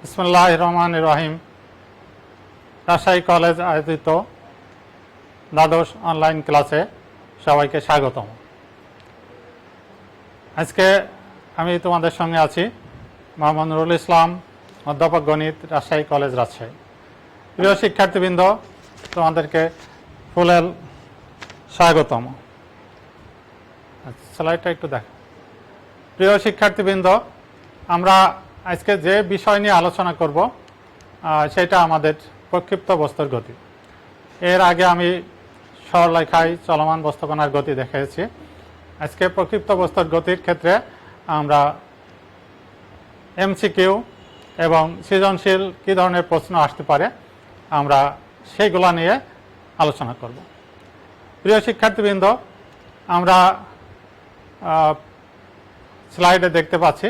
বিসমিল্লাহির রহমানির রহিম। রাজশাহী কলেজ আয়োজিত দ্বাদশ অনলাইন ক্লাসে সবাইকে স্বাগতম। আজকে আমি তোমাদের সঙ্গে আছি মোহাম্মদ নুরুল ইসলাম, অধ্যাপক গণিত, রাজশাহী কলেজ, রাজশাহী। প্রিয় শিক্ষার্থীবৃন্দ, তোমাদেরকে ফুলেল স্বাগতম। স্লাইডটা একটু দেখ। প্রিয় শিক্ষার্থীবৃন্দ, আমরা আজকে যে বিষয় নিয়ে আলোচনা করব সেটা আমাদের প্রক্ষিপ্ত বস্তুর গতি। এর আগে আমি সরলরেখায় চলমান বস্তুকণার গতি দেখিয়েছি। আজকে প্রক্ষিপ্ত বস্তুর গতির ক্ষেত্রে আমরা এমসিকিউ এবং সৃজনশীল কী ধরনের প্রশ্ন আসতে পারে আমরা সেইগুলো নিয়ে আলোচনা করব। প্রিয় শিক্ষার্থীবৃন্দ, আমরা স্লাইডে দেখতে পাচ্ছি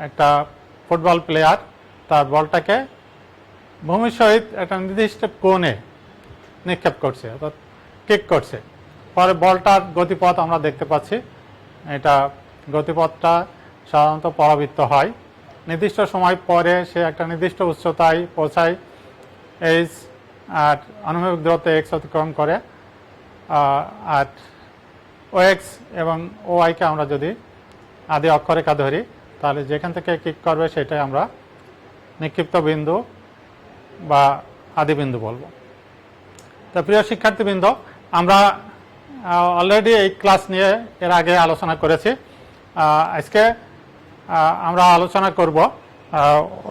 একটা ফুটবল প্লেয়ার তার বলটাকে ভূমির সহিত একটা নির্দিষ্ট কোণে নিক্ষেপ করছে, অর্থাৎ কিক করছে। পরে বলটার গতিপথ আমরা দেখতে পাচ্ছি। এটা গতিপথটা সাধারণত পরাবৃত্ত হয়। নির্দিষ্ট সময় পরে সে একটা নির্দিষ্ট উচ্চতায় পৌঁছায়, এইচ আর অনুভূমিক দূরত্বে এক্স অতিক্রম করে। আর ও এক্স এবং ও ওয়াইকে আমরা যদি আদি অক্ষরেখা ধরি, তাহলে যেখান থেকে কিক করবে সেটাই আমরা নিক্ষিপ্ত বিন্দু বা আদি বিন্দু বলবো। তো প্রিয় শিক্ষার্থীবৃন্দ, আমরা অলরেডি এই ক্লাস নিয়ে এর আগে আলোচনা করেছি। আজকে আমরা আলোচনা করব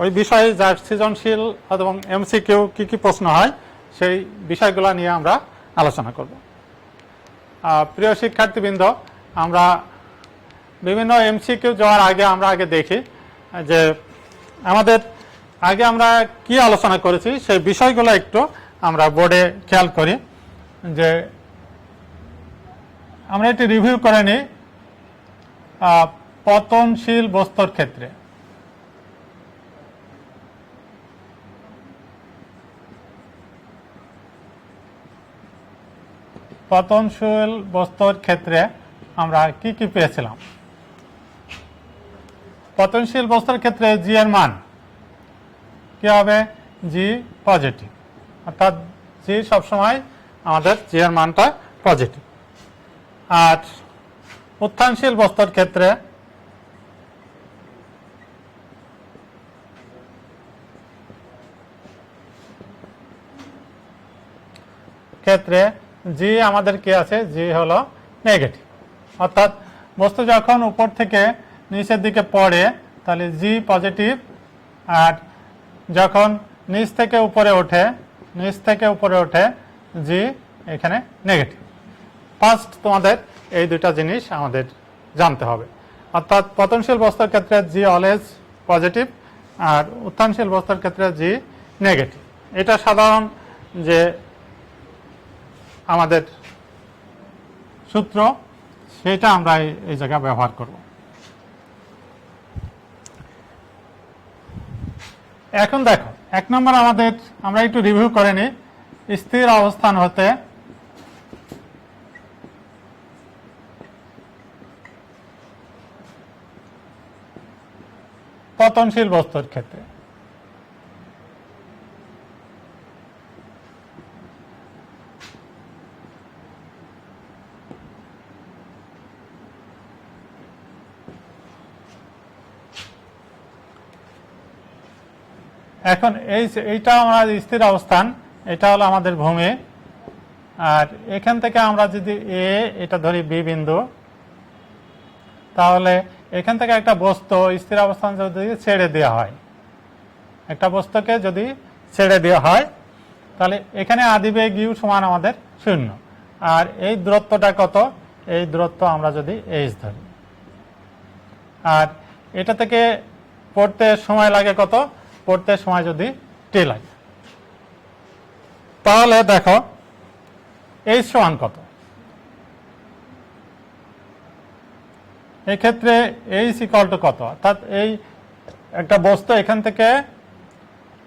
ওই বিষয়ে যার সৃজনশীল এবং এমসিকিউ কী কী প্রশ্ন হয় সেই বিষয়গুলো নিয়ে আমরা আলোচনা করব। প্রিয় শিক্ষার্থীবৃন্দ, আমরা বিভিন্ন এমসিকিউ যাওয়ার আগে আমরা দেখি যে আমাদের আগে আমরা কি আলোচনা করেছি সেই বিষয়গুলো একটু আমরা বোর্ডে খেয়াল করি। যে আমরা এটি রিভিউ করে নিই। পতনশীল বস্তুর ক্ষেত্রে আমরা কি কি পেয়েছিলাম। পতনশীল বস্তুর ক্ষেত্রে জি এর মান কি হবে? জি পজিটিভ, অর্থাৎ জি সবসময় আমাদের জি এর মানটা পজিটিভ। আর উত্থানশীল বস্তুর ক্ষেত্রে জি আমাদের কি আছে? জি হলো নেগেটিভ, অর্থাৎ বস্তু যখন উপর থেকে নিচের দিকে পড়ে তাহলে জি পজিটিভ, আর যখন নিচ থেকে উপরে ওঠে জি এখানে নেগেটিভ। ফার্স্ট তোমাদের এই দুইটা জিনিস আমাদের জানতে হবে। অর্থাৎ পতনশীল বস্তুর ক্ষেত্রে জি অলওয়েজ পজিটিভ, আর উত্থানশীল বস্তুর ক্ষেত্রে জি নেগেটিভ। এটা সাধারণ যে আমাদের সূত্র, সেটা আমরা এই জায়গায় ব্যবহার করব। এখন দেখো, এক নম্বর আমরা একটু রিভিউ করে নিই। স্থির অবস্থান হতে পতনশীল বস্তুর ক্ষেত্রে এখন এইটা আমরা স্থির অবস্থান, এটা হলো আমাদের ভূমি। আর এখান থেকে আমরা যদি এটা ধরি বি বিন্দু, তাহলে এখান থেকে একটা বস্তু স্থির অবস্থান যদি ছেড়ে দেওয়া হয়, একটা বস্তুকে যদি ছেড়ে দেওয়া হয়, তাহলে এখানে আদিবেগ ইউ সমান আমাদের 0। আর এই দূরত্বটা কত? এই দূরত্ব আমরা যদি এইচ ধরি, আর এটা থেকে পড়তে সময় লাগে কত? পড়তে সময় যদি টি লাগে, তাহলে দেখো এইচ সমান কত? এক্ষেত্রে এইচ ইকুয়াল টু কত? অর্থাৎ এই একটা বস্তু এখান থেকে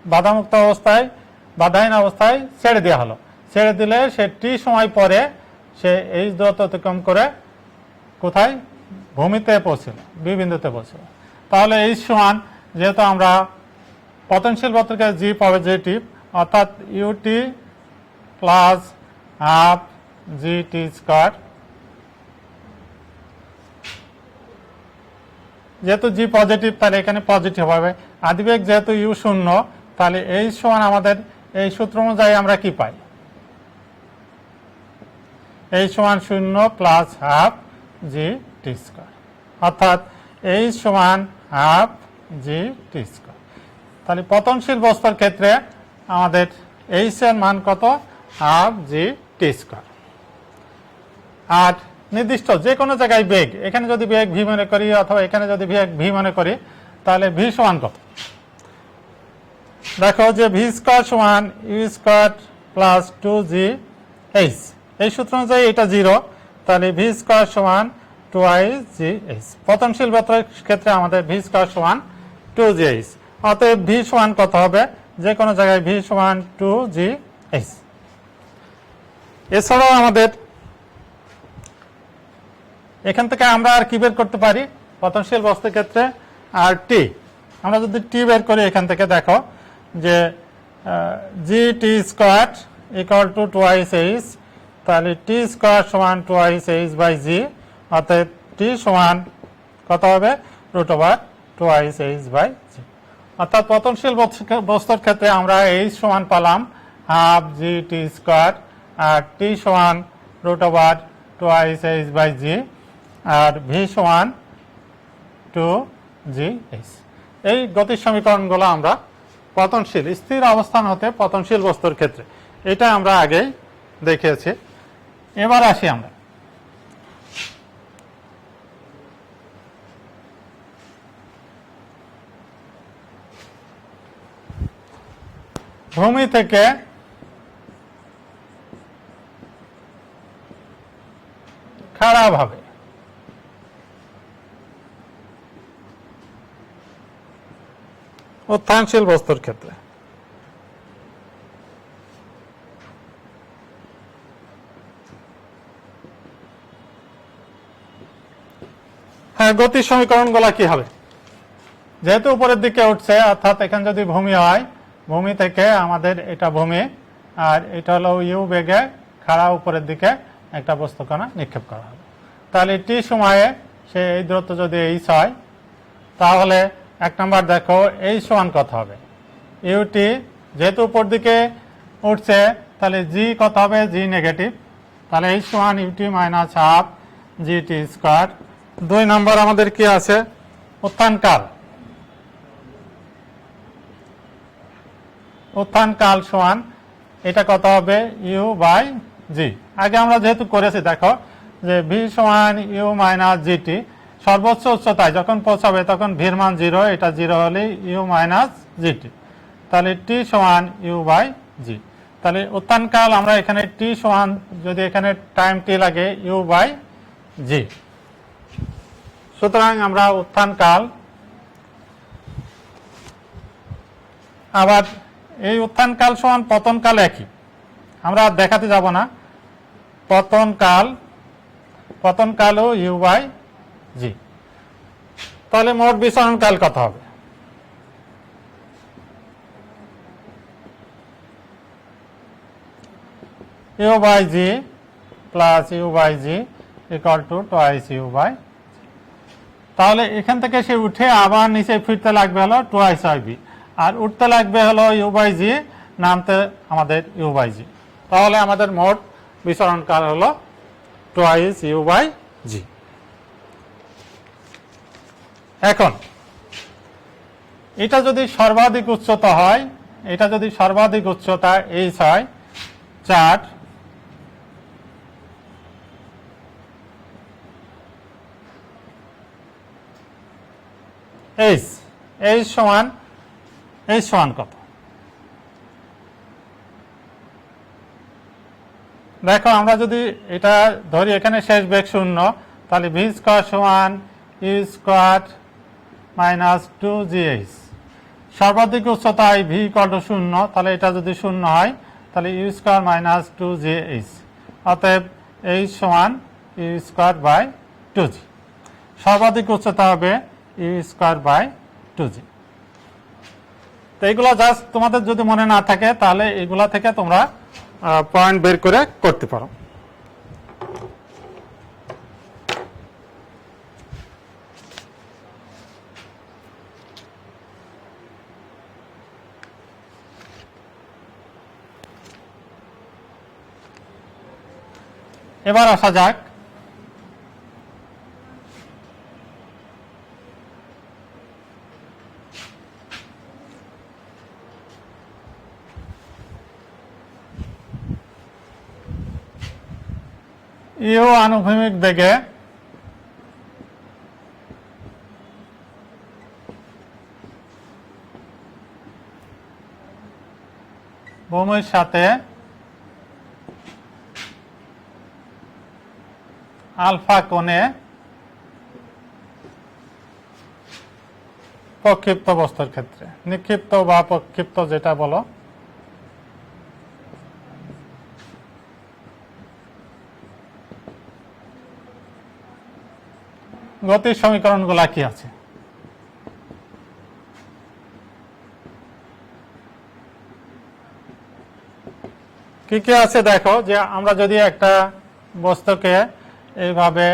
বাধামুক্ত অবস্থায়, বাধাহীন অবস্থায় ছেড়ে দেওয়া হলো। ছেড়ে দিলে সে টি সময় পরে সে এইচ দূরত্ব অতিক্রম করে কোথায়? ভূমিতে পৌঁছল, বি বিন্দুতে পৌঁছল। তাহলে এইচ সমান, যেহেতু আমরা পতনশীল বস্তুকে জি পজিটিভ, অর্থাৎ UT plus half g t square, যেহেতু জি পজিটিভ তাহলে এখানে পজিটিভ হবে। আদিবেগ যেহেতু ইউ শূন্য, তাহলে এই সমান আমাদের এই সূত্র অনুযায়ী আমরা কি পাই, এই সমান শূন্য plus half g t square, অর্থাৎ এই সমান হাফ জি টি স্কোয়ার। তাহলে পতনশীল বস্তুর ক্ষেত্রে আমাদের এইচ এর মান কত, হাফ জি টি স্কোয়ার। আর নির্দিষ্ট যে কোনো জায়গায় বেগ, এখানে যদি বেগ ভি মনে করি অথবা এখানে যদি বেগ ভি মনে করি, তাহলে ভি সমান কত, দেখো যে ভি স্কোয়ার সমান u square plus two g h, এই সূত্র অনুযায়ী এটা জিরো, তাহলে ভি স্কোয়ার সমান টু আই জি এইচ। পতনশীল বস্তুর ক্ষেত্রে আমাদের ভি স্কোয়ার সমান টু জি এইচ, অতএব ভি সমান কত হবে, যে কোনো জায়গায় ভি সমান টু জি এইচ। এছাড়াও আমাদের এখান থেকে আমরা আর কি বের করতে পারি পতনশীল বস্তুর ক্ষেত্রে, আর টি, আমরা যদি টি বের করি এখান থেকে দেখো যে g t square equal to twice h, তাহলে টি স্কোয়ার সমান টোয়াইস এইচ বাই জি, অর্থাৎ টি সমান কত হবে, root over twice h by g. অর্থাৎ পতনশীল বস্তুর ক্ষেত্রে আমরা এইচ সমান পালাম হাফ জি টি স্কোয়ার, আর টি সমান root over twice h by g, আর ভি সমান টু জি এইচ। এই গতির সমীকরণগুলো আমরা পতনশীল স্থির অবস্থান হতে পতনশীল বস্তুর ক্ষেত্রে, এটা আমরা আগেই দেখিয়েছি। এবার আসি আমরা ভূমি থেকে খাড়াভাবে উত্থানশীল বস্তুর ক্ষেত্রে হ্যাঁ, গতির সমীকরণগুলো কি হবে, যেহেতু উপরের দিকে উঠছে, অর্থাৎ এখানে যদি ভূমি হয়, ভূমি থেকে আমাদের এটা ভূমি, আর এটা হলো ইউ বেগে খাড়া উপরের দিকে একটা বস্তুকণা নিক্ষেপ করা হবে। তাহলে টি সময়ে সে এই দূরত্ব যদি এইচ হয়, তাহলে এক নম্বর দেখো এই সমান কত হবে, ইউটি যেহেতু উপর দিকে উঠছে, তাহলে জি কত হবে, জি নেগেটিভ, তাহলে এই সমান UT minus half g t square. দুই নম্বর আমাদের কি আছে, উত্থানকাল, উত্থানকাল সমান এটা কত হবে, ইউ বাই জি। আগে আমরা যেহেতু করেছি দেখো যে ভি সমান ইউ মাইনাস জিটি, সর্বোচ্চ উচ্চতায় যখন পৌঁছাবে তখন ভির মান জিরো, এটা জিরো হলে ইউ মাইনাস জিটি, তাহলে টি সমান ইউ বাই জি। তাহলে উত্থানকাল আমরা এখানে টি সমান, যদি এখানে টাইম টি লাগে, ইউ বাই জি। সুতরাং আমরা উত্থানকাল, আবার এই উত্থানকাল সমান পতনকাল একই, আমরা দেখাতে যাব না, পতনকালও ইউ বাই জি। তাহলে মোট বিচরণকাল কত হবে, u by g plus u by g equal to twice u by. তাহলে এখান থেকে সে উঠে আবার নিচে ফিরতে লাগবে হলো টোয়াইস আই বি, আর উঠতে লাগবে হলো ইউ বাই জি, নামতে আমাদের ইউ বাই জি। তাহলে আমাদের মোট বিচরণকাল হলো টোয়াইস ইউ বাই জি। এখন এটা যদি সর্বাধিক উচ্চতা হয়, এটা যদি সর্বাধিক উচ্চতা এইচ হয় 4, এইচ সমান কত, দেখো আমরা যদি এটা ধরি এখানে শেষ বেগ শূন্য, তাহলে ভি স্কোয়ার সমান u square minus two g h. সর্বাধিক উচ্চতায় ভি ইকুয়াল টু শূন্য, তাহলে এটা যদি শূন্য হয় তাহলে u square minus two g h, অতএব এইচ সমান u square by two g. সর্বাধিক উচ্চতা হবে u square by two g. তো এইগুলো জাস্ট তোমাদের যদি মনে না থাকে তাহলে এইগুলা থেকে তোমরা পয়েন্ট বের করে করতে পারো। এবার আসা যাক ইউ আনুভূমিক বেগে ভূমির সাথে আলফা কোণে প্রক্ষিপ্ত বস্তুর ক্ষেত্রে, নিক্ষিপ্ত বা প্রক্ষিপ্ত যেটা বলো, গতির সমীকরণগুলা কি আছে? কি কি আছে দেখো, যে আমরা যদি একটা বস্তুকে এইভাবে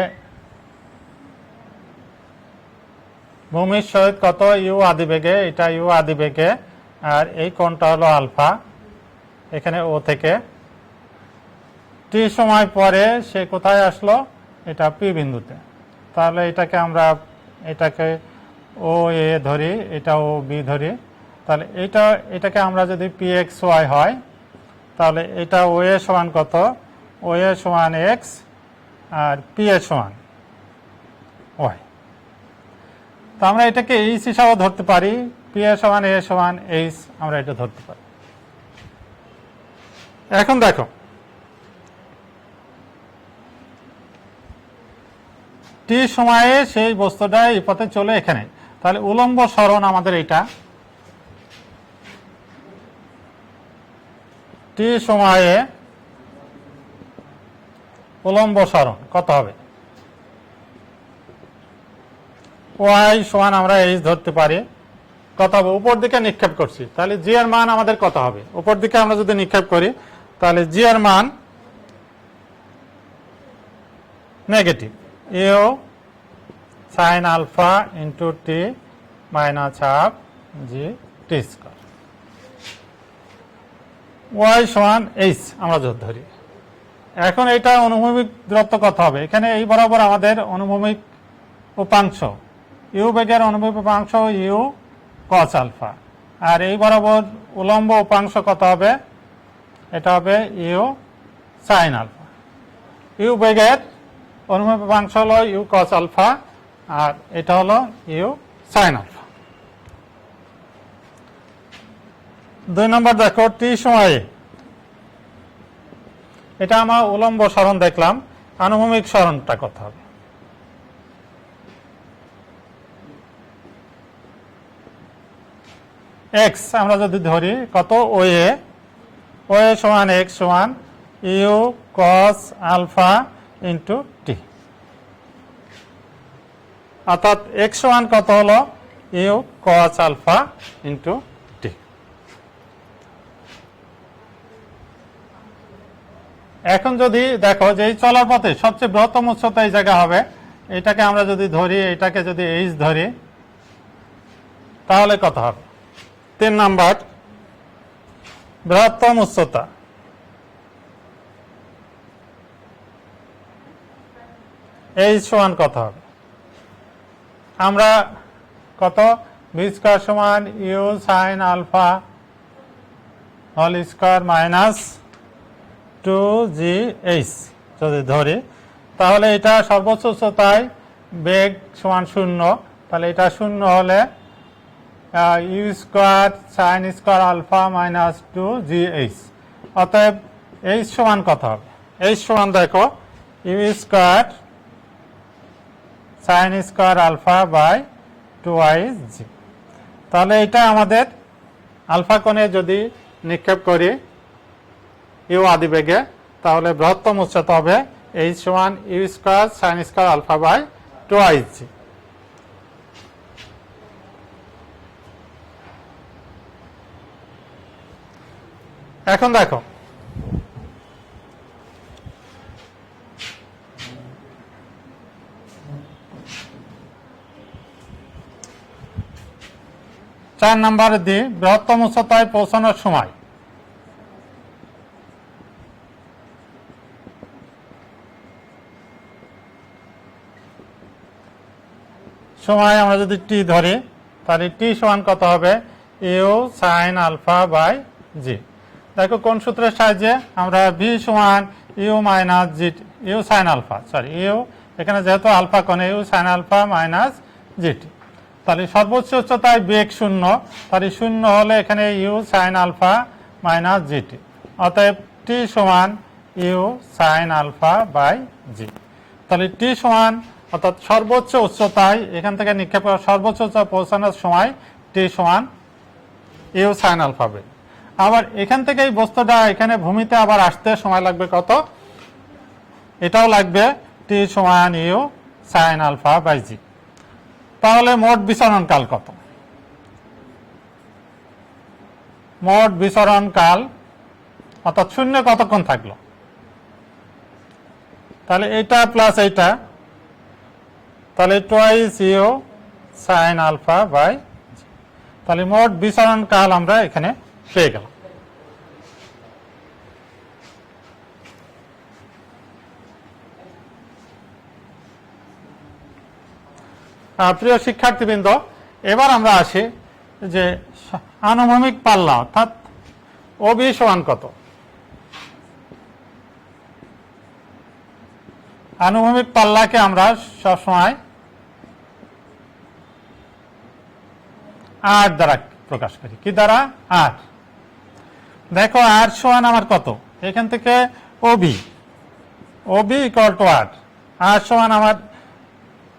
ভূমির সহিত কত ইউ আদিবেগে, এটা ইউ আদিবেগে, আর এই কোণটা হলো আলফা, এখানে ও থেকে টি সময় পরে সে কোথায় আসলো, এটা পি বিন্দুতে। তাহলে এটাকে ও এ ধরি, এটা ও বি ধরি, তাহলে এটাকে আমরা যদি পি এক্স ওয়াই হয়, তাহলে এটা ও এ সমান কত, ও এ সমান এক্স আর পি এ সমান ওয়াই। তো আমরা এটাকে এইচ হিসাবে ধরতে পারি, পি এ সমান এ সমান এইচ, আমরা এটা ধরতে পারি। এখন দেখো টি সময়ে সেই বস্তুটা এই পথে চলে এখানে, তাহলে উলম্ব সরণ আমাদের এটা, টি সময়ে উলম্ব সরণ কত হবে, ওয়াই সমান আমরা এইচ ধরতে পারি। কত হবে, উপর দিকে নিক্ষেপ করছি, তাহলে জি এর মান আমাদের কত হবে, উপর দিকে আমরা যদি নিক্ষেপ করি তাহলে জি এর মান negative, u sine alpha into t minus half g t square, y সমান এইচ আমরা ধরি। এখন এটা অনুভূমিক দূরত্ব কত হবে, এখানে এই বরাবর আমাদের অনুভূমিক উপাংশ, ইউ বেগের অনুভূমিক উপাংশ ইউ কস আলফা, আর এই বরাবর উলম্ব উপাংশ কত হবে, এটা হবে ইউ সাইন আলফা। ইউ বেগের অনুভূমিক উপাংশ হলো ইউ কস আলফা, আর এটা হলো ইউ সাইন আলফা। 2 নম্বর দেখো, টি সময়ে, এটা আমার উলম্ব সরণ দেখলাম, আনুভূমিক সরণটা কত হবে, এক্স আমরা যদি ধরি কত, ও এ সমান এক্স সমান ইউ কস আলফা ইন্টু টি, অর্থাৎ এক্স সমান কত হলো ইউ কস আলফা ইন্টু টি। এখন যদি দেখো যে এই চলার পথে সবচেয়ে বৃহত্তম উচ্চতা এই জায়গা হবে, এটাকে আমরা যদি ধরি, এটাকে যদি এইচ ধরি, তাহলে কত হবে, 3 নাম্বার বৃহত্তম উচ্চতা, এইচ সমান কত হবে, আমরা কত, বি স্কয়ার সমান u sine alpha whole square minus 2gh যদি ধরি, তাহলে এটা সর্বোচ্চ উচ্চতায় বেগ সমান 0, তাহলে এটা 0 হলে u square sine square alpha minus 2gh, অতএব এইচ সমান কত হবে, এইচ সমান দেখো u square sine square alpha by 2ig। তাহলে এটা আমাদের আলফা কোণে যদি নিক্ষেপ করি ইউ আদি বেগে, তাহলে বৃহত্তম উচ্চতা হবে এইচ সমান u square sine square alpha by 2ig। এখন দেখো চার নাম্বার দিয়ে বৃহত্তম উচ্চতায় পৌঁছানোর সময় আমরা যদি টি ধরি তাহলে টি সমান কত হবে u sine alpha by g. দেখো কোন সূত্রের সাহায্যে আমরা ভি সমান u minus g u sine alpha u এখানে যেহেতু আলফা কোণে u sine alpha minus g t, তাহলে সর্বোচ্চ উচ্চতায় বেগ শূন্য, তাহলে শূন্য হলে এখানে u sine alpha minus g t, অতএব টি সমান u sine alpha by g. তাহলে টি সমান অর্থাৎ সর্বোচ্চ উচ্চতায় এখান থেকে নিক্ষেপ করা সর্বোচ্চ উচ্চতায় পৌঁছানোর সময় টি সমান ইউ সাইন আলফা বাই। আবার এখান থেকে এই বস্তুটা এখানে ভূমিতে আবার আসতে সময় লাগবে কত, এটাও লাগবে টি সমান u sine alpha by g. তাহলে মোট বিচরণ কাল কত? মোট বিচরণ কাল অর্থাৎ শূন্য কতক্ষণ থাকলো, তাহলে এইটা প্লাস এইটা, তাহলে twice u sine alpha by g. তাহলে মোট বিচরণ কাল আমরা এখানে পেয়ে গেলাম। প্রিয় শিক্ষার্থীবৃন্দ, এবার আমরা আসি যে আনুভূমিক পাল্লা অর্থাৎ ওবি সমান কত। আনুভূমিক পাল্লাকে আমরা সবসময় আর দ্বারা প্রকাশ করি। কি দ্বারা? আর। দেখো আর সমান আমার কত, এখান থেকে OB OB equal to r, r সমান আমার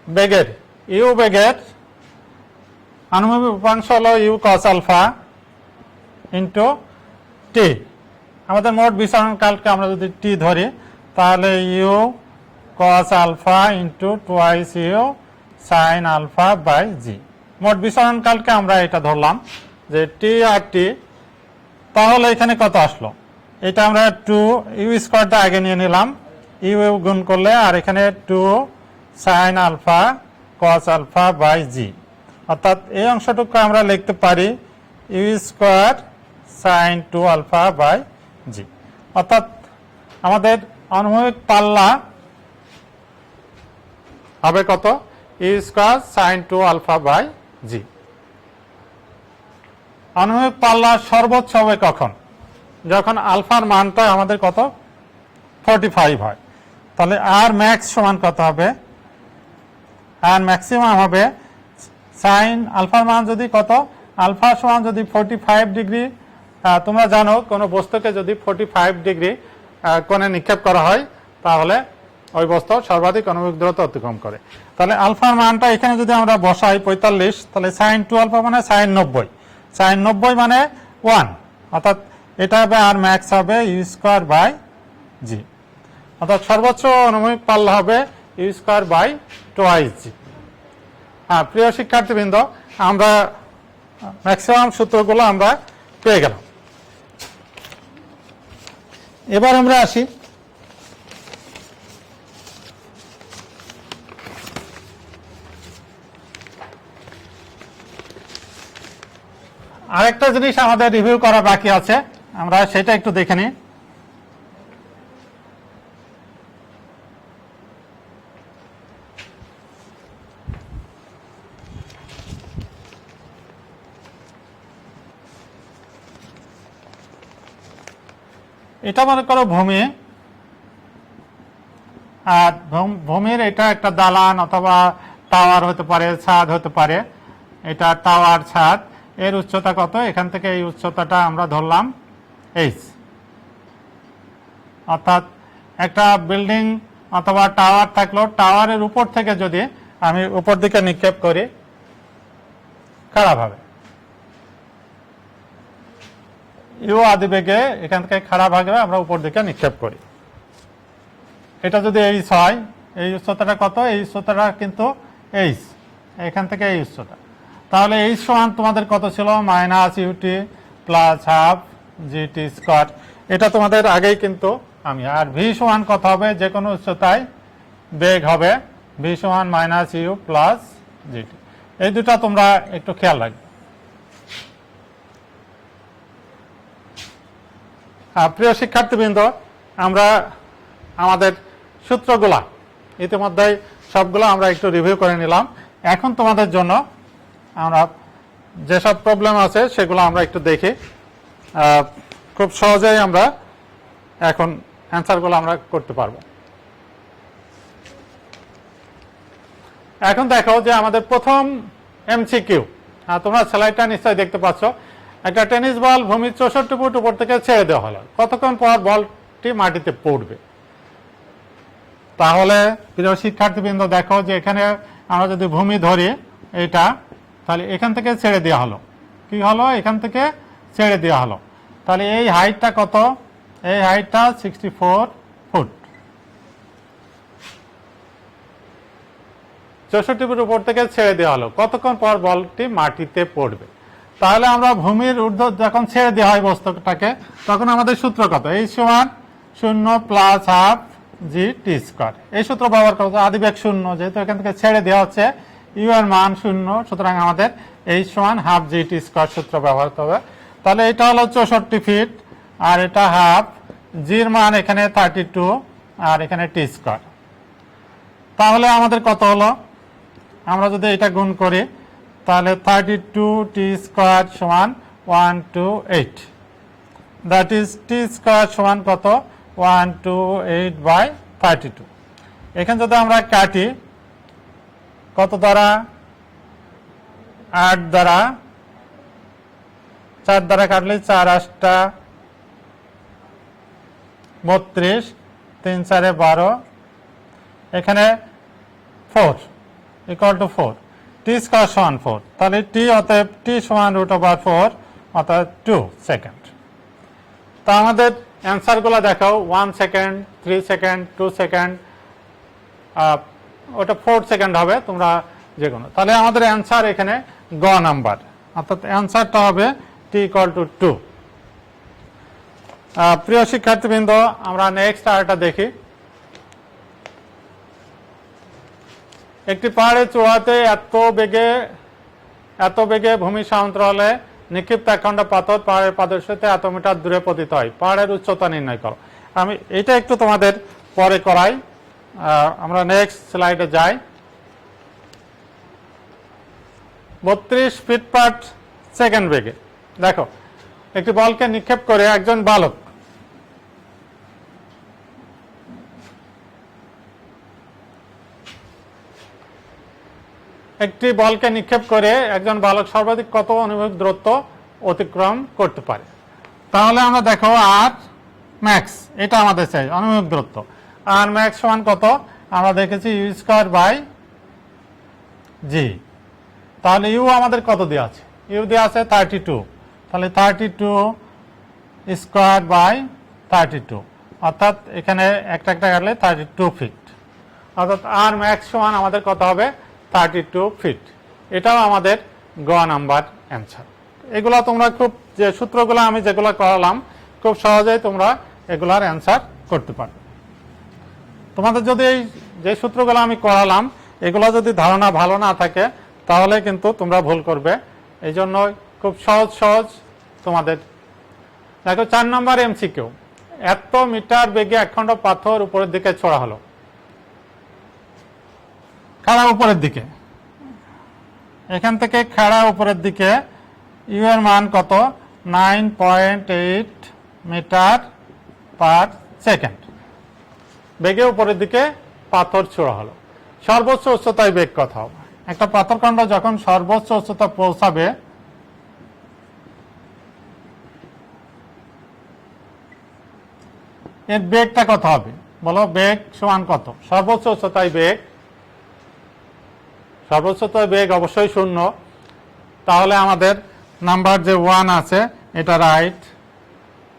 বেগের ইউ বেগের আনুভূমিক উপাংশ হলো u cos alpha into t. আমাদের মোট বিচরণ কালকে আমরা যদি টি ধরি তাহলে u cos alpha into twice u sine alpha by g. মোট বিচরণ কালকে আমরা এটা ধরলাম যে টি আর টি, তাহলে এখানে কত আসলো, এটা আমরা টু ইউ স্কোয়ারটা আগে নিয়ে নিলাম, ইউ গুণ করলে আর এখানে two sine alpha cos alpha by g, অর্থাৎ এই অংশটুকু আমরা লিখতে পারি u square sine two alpha by g. অর্থাৎ আমাদের আনুভূমিক পাল্লা হবে কত, u square sine two alpha by g. আনুভূমিক পাল্লা সর্বোচ্চ হবে কখন, যখন আলফার মানটা আমাদের কত 45 হয়। তাহলে আর ম্যাক্স সমান কত হবে, আর ম্যাক্সিমাম হবে সাইন আলফার মান যদি কত, আলফা সমান যদি 45 ডিগ্রি, তোমরা জানো কোনো বস্তুকে যদি 45 ডিগ্রি কোণে নিক্ষেপ করা হয় তাহলে ওই বস্তু সর্বাধিক আণবিক দূরত্ব অতিক্রম করে। তাহলে আলফার মানটা এখানে যদি আমরা বসাই 45, তাহলে সাইন টু আলফা মানে সাইন 90, সাইন 90 মানে 1, অর্থাৎ এটা হবে আর ম্যাক্স হবে ইউ স্কোয়ার বাই জি, অর্থাৎ সর্বোচ্চ আনুভূমিক পাল্লা হবে ইউ স্কোয়ার বাই টোয়াইস জি। হ্যাঁ প্রিয় শিক্ষার্থীবৃন্দ, আমরা ম্যাক্সিমাম সূত্রগুলো আমরা পেয়ে গেলাম। এবার আমরা আসি আরেকটা জিনিস আমাদের রিভিউ করা বাকি আছে, আমরা সেটা একটু দেখে নিই। এটা মনে করো ভূমি, আর ভূমির এটা একটা দালান অথবা টাওয়ার হতে পারে, ছাদ হতে পারে, এটা টাওয়ার ছাদ, এর উচ্চতা কত, এখান থেকে এই উচ্চতাটা আমরা ধরলাম এইচ, অর্থাৎ একটা বিল্ডিং অথবা টাওয়ার থাকলো, টাওয়ারের উপর থেকে যদি আমি উপর দিকে নিক্ষেপ করি খারাপ হবে, ইউ আদি বেগে এখান থেকে খারাপ ভাগে আমরা উপর দিকে নিক্ষেপ করি। এটা যদি এইচ হয়, এই উচ্চতাটা কত, এই উচ্চতাটা কিন্তু এইচ, এখান থেকে এই উচ্চতা, তাহলে এইচ সমান তোমাদের কত ছিল, minus u t plus half g t square. এটা তোমাদের আগেই কিন্তু আমি, আর ভি সমান কত হবে, যে কোনো উচ্চতায় বেগ হবে ভি সমান মাইনাস ইউ প্লাস জিটি। এই দুটা তোমরা একটু খেয়াল রাখবে। প্রিয় শিক্ষার্থীবৃন্দ, আমরা আমাদের সূত্রগুলা ইতিমধ্যেই সবগুলো আমরা একটু রিভিউ করে নিলাম। এখন তোমাদের জন্য আমরা যেসব প্রবলেম আছে সেগুলো আমরা একটু দেখি। খুব সহজেই আমরা এখন অ্যান্সারগুলো আমরা করতে পারবো। এখন দেখো যে আমাদের প্রথম এমসিকিউ, তোমরা স্লাইডটা নিশ্চয়ই দেখতে পাচ্ছ। একটা টেনিস বল ভূমির 64 ফুট উপর থেকে ছেড়ে দেওয়া হলো, কতক্ষণ পর বলটি মাটিতে পড়বে? তাহলে প্রিয় শিক্ষার্থীবৃন্দ দেখো যে এখানে আমরা যদি ভূমি ধরি এটা, তাহলে এখান থেকে ছেড়ে দেওয়া হলো, কি হলো, এখান থেকে ছেড়ে দেওয়া হলো। তাহলে এই হাইটটা কত? এই হাইটটা 64 ফুট। 64 ফুট উপর থেকে ছেড়ে দেওয়া হলো, কতক্ষণ পর বলটি মাটিতে পড়বে? তাহলে আমরা ভূমির ঊর্ধ্ব যখন ছেড়ে দেওয়া হয় বস্তুটাকে, তখন আমাদের সূত্র কত? এই সমান 0 plus half g t square. এই সূত্র ব্যবহার করতে, আদিবেগ 0, যেহেতু এখান থেকে ছেড়ে দেওয়া হচ্ছে, ইউ এর মান 0, সুতরাং আমাদের এই সমান হাফ জি টি স্কোয়ার সূত্র ব্যবহার করতে হবে। তাহলে এটা হলো 64 ফিট, আর এটা হাফ, জির মান এখানে 32, আর এখানে টি স্কোয়ার। তাহলে আমাদের কত হলো? আমরা যদি এটা গুণ করি, তাহলে 32 টি স্কোয়ার সমান 128, দ্যাট ইজ টি স্কোয়ার সমান কত? 128/32। এখানে যদি আমরা কাটি, কত দ্বারা? 8 দ্বারা, 4 দ্বারা কাটলে 4 8 32, 3 4 12, এখানে 4 ইকুয়াল টু 4, টি স্কোয়ার সমান 4। তাহলে টি, অতএব টি সমান √4, অর্থাৎ 2 সেকেন্ড। তা আমাদের অ্যান্সারগুলো দেখাও, 1 সেকেন্ড, 3 সেকেন্ড, 2 সেকেন্ড, ওটা 4 সেকেন্ড হবে, তোমরা যে কোনো। তাহলে আমাদের অ্যান্সার এখানে গ নাম্বার, অর্থাৎ অ্যান্সারটা হবে টি ইকুয়াল টু 2। প্রিয় শিক্ষার্থীবৃন্দ, আমরা নেক্সট আরেকটা দেখি। একটি পাহাড়ের চূড়াতে এত বেগে ভূমি সমান্তরালে নিক্ষিপ্ত একখণ্ড পাথর পাহাড়ের পাদদেশে এত মিটার দূরে পতিত হয়, পাহাড়ের উচ্চতা নির্ণয় করো। আমি এটা একটু তোমাদের পরে করাই, আমরা নেক্সট স্লাইডে যাই। 32 ফিট পার সেকেন্ড বেগে দেখো একটি বলকে নিক্ষেপ করে একজন বালক সর্বাধিক কত অনুভূমিক দূরত্ব অতিক্রম করতে পারে? তাহলে আমরা দেখো আর ম্যাক্স, এটা আমাদের চাই অনুভূমিক দূরত্ব। আর ম্যাক্স সমান কত? আমরা দেখেছি ইউ স্কোয়ার বাই জি। তাহলে ইউ আমাদের কত দেওয়া আছে? ইউ দেওয়া আছে 32, তাহলে 32 স্কোয়ার বাই 32, অর্থাৎ এখানে একটা কাটলে 32 ফিট, অর্থাৎ আর ম্যাক্স সমান আমাদের কত হবে? 32 ফিট। এটাও আমাদের গ নাম্বার অ্যান্সার। এগুলো তোমরা খুব, যে সূত্রগুলো আমি যেগুলো করালাম, খুব সহজেই তোমরা এগুলার অ্যান্সার করতে পারবে। তোমাদের যদি এই যে সূত্রগুলো আমি করালাম এগুলো যদি ধারণা ভালো না থাকে, তাহলে কিন্তু তোমরা ভুল করবে। এই জন্য খুব সহজ তোমাদের দেখো। 4 নম্বর এমসিকিউ, এত মিটার বেগে একখণ্ড পাথর উপরের দিকে ছোড়া হলো, খাড়া উপরের দিকে, এখান থেকে খাড়া উপরের দিকে, ইউ এর মান কত? 9.8 মিটার পার সেকেন্ড বেগে উপরের দিকে পাথর ছোড়া হলো। সর্বোচ্চ উচ্চতায় বেগ কত হবে? একটা পাথরখণ্ড যখন সর্বোচ্চ উচ্চতা পৌঁছাবে, এর বেগটা কত হবে বলো? বেগ সমান কত? সর্বোচ্চ উচ্চতায় বেগ অবশ্যই 0। তাহলে আমাদের নাম্বার যে 1 আছে এটা রাইট।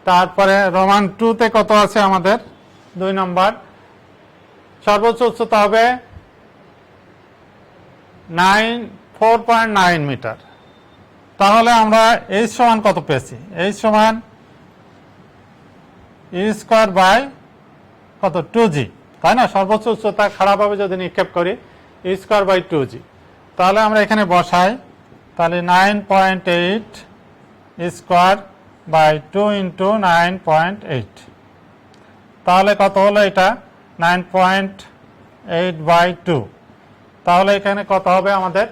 তারপরে রোমান 2-তে কত আছে আমাদের? 2 নম্বর, সর্বোচ্চ উচ্চতা হবে 4.9 মিটার। তাহলে আমরা এইচ সমান কত পেয়েছি? এইচ সমান স্কোয়ার বাই কত 2g, তাই না? সর্বোচ্চ উচ্চতা খাড়াভাবে যদি নিক্ষেপ করি স্কোয়ার বাই 2g, তাহলে আমরা এখানে বসাই, তাহলে 9.8 স্কোয়ার বাই 2 ইন্টু 9.8, তাহলে কত হলো এটা 9.8 বাই 2, তাহলে এখানে কত হবে আমাদের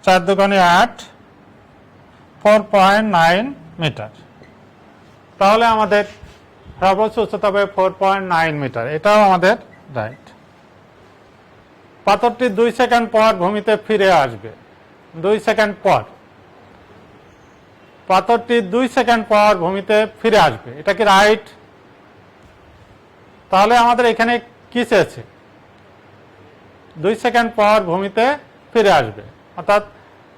4 দুগুণে 8, 4.9 মিটার। তাহলে আমাদের সর্বোচ্চ উচ্চতা হবে 4.9 মিটার, এটাও আমাদের রাইট। পাথরটি 2 সেকেন্ড পর ভূমিতে ফিরে আসবে, 2 সেকেন্ড পর, পাথরটি 2 সেকেন্ড পর ভূমিতে ফিরে আসবে, এটা কি রাইট? তাহলে আমাদের এখানে কি চেয়েছে? 2 সেকেন্ড পর ভূমিতে ফিরে আসবে, অর্থাৎ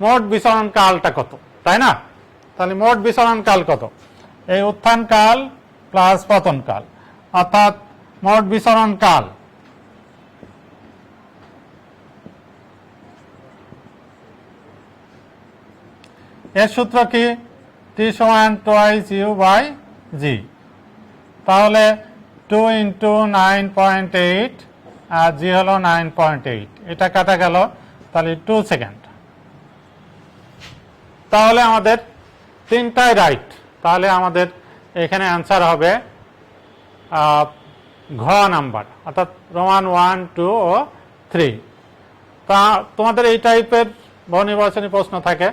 মোট বিচরণ কালটা কত, তাই না? তাহলে মোট বিচরণ কাল কত? এই উত্থান কাল প্লাস পতন কাল, অর্থাৎ মোট বিচরণ কাল এর সূত্র কি? T সমান twice u বাই g, তাহলে 2 ইন্টু 9.8 আর g হলো 9.8, এটা কাটা গেল, তাহলে 2 সেকেন্ড। তাহলে আমাদের তিনটাই রাইট, তাহলে আমাদের এখানে অ্যান্সার হবে ঘ নাম্বার, অর্থাৎ রোমান 1, 2 ও 3। তা তোমাদের এই টাইপের বহুনির্বাচনী প্রশ্ন থাকে,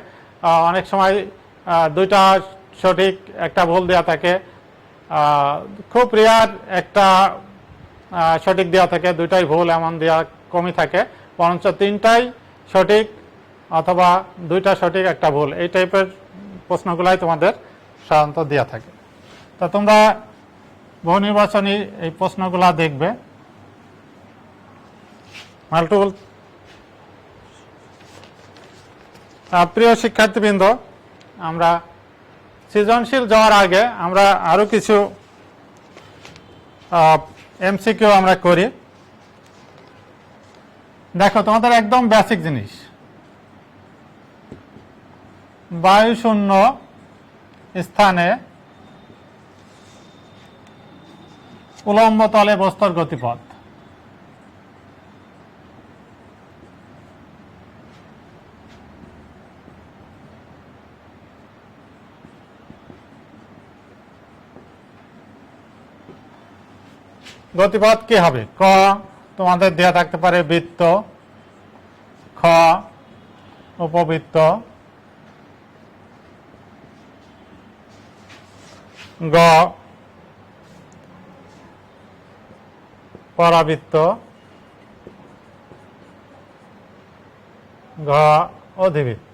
অনেক সময় দুইটা সঠিক একটা ভুল দেওয়া থাকে, খুব রেয়ার একটা সঠিক দেওয়া থাকে, দুইটাই ভুল এমন দেওয়া কমই থাকে, বরঞ্চ তিনটাই সঠিক অথবা দুইটা সঠিক একটা ভুল, এই টাইপের প্রশ্নগুলাই তোমাদের সাধারণত দেওয়া থাকে। তা তোমরা বহুনির্বাচনী এই প্রশ্নগুলা দেখবে। মাল্টিপল। প্রিয় শিক্ষার্থীবৃন্দ, আমরা সৃজনশীল যাওয়ার আগে আমরা আরো কিছু এমসিকিউ আমরা করি। দেখো, তোমাদের একদম বেসিক জিনিস, বায়ু শূন্য স্থানে উলম্ব তলে বস্তুর গতিপথ। গতিপথ কি হবে? ক তোমাদের দেয়া থাকতে পারে বৃত্ত, খ উপবৃত্ত, গ পরাবৃত্ত, ঘ অধিবৃত্ত।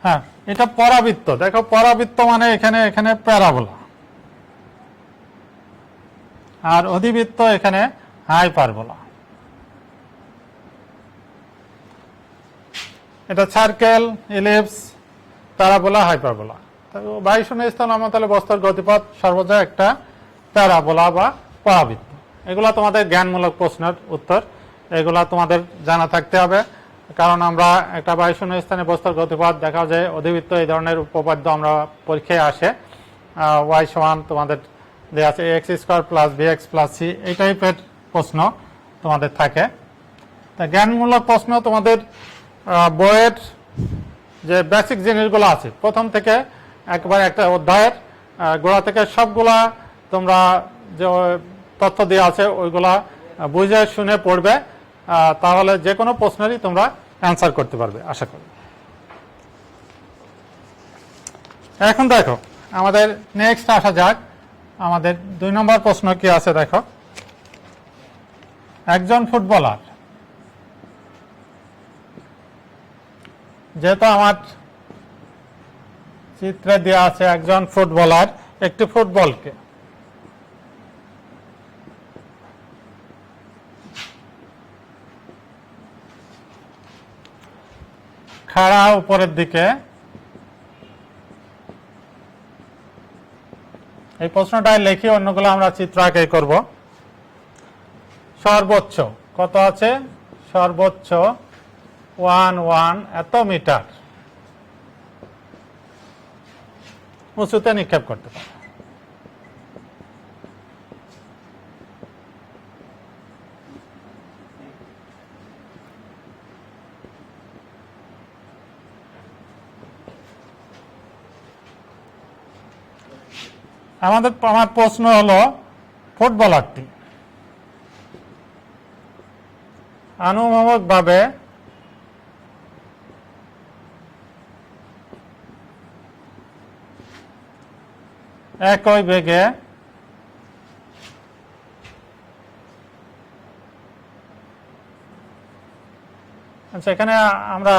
হ্যাঁ, এটা পরাবৃত্ত। দেখো, পরাবৃত্ত মানে এখানে এখানে প্যারাবোলা, আর অধিবৃত্ত এখানে হাইপারবোলা। এটা সার্কেল, ইলিপস, প্যারাবোলা, হাইপারবোলা। বায়ু শূন্য স্থান আমতলে বস্তুর গতিপথ সর্বদা একটা প্যারাবোলা বা পরাবৃত্ত। এগুলা তোমাদের জ্ঞানমূলক প্রশ্নের উত্তর, এগুলা তোমাদের জানা থাকতে হবে, কারণ আমরা একটা বায়ু শূন্য স্থানে বস্তুর গতিপথ দেখা যায় অধিবৃত্ত, এই ধরনের উপপাদ্য আমরা পরীক্ষায় আসে। ওয়াই সমান তোমাদের দেওয়া আছে x square plus b x plus c, এই টাইপের প্রশ্ন তোমাদের থাকে। তা জ্ঞানমূলক প্রশ্ন তোমাদের বইয়ের যে বেসিক জিনিসগুলো আছে প্রথম থেকে একবার একটা অধ্যায়ের গোড়া থেকে সবগুলা তোমরা যে তথ্য দেওয়া আছে ওইগুলা বুঝে শুনে পড়বে, তাহলে যে কোনো প্রশ্নেরই তোমরা অ্যান্সার করতে পারবে আশা করি। এখন দেখো, আমাদের নেক্সট আসা যাক। আমাদের 2 নম্বর প্রশ্ন কি আছে দেখো। একজন ফুটবলার, যেহেতু আমার চিত্রে দেওয়া আছে একজন ফুটবলার একটি ফুটবলকে খাড়া উপরের দিকে, এই প্রশ্নটাই লিখি, অন্যগুলো আমরা চিত্র আঁকে করব। সর্বোচ্চ কত আছে? সর্বোচ্চ 1 এত মিটার উঁচুতে নিক্ষেপ করতে পারবে। আমার প্রশ্ন হলো, ফুটবলারটি আনুভূমিকভাবে একই বেগে আচ্ছা, এখানে আমরা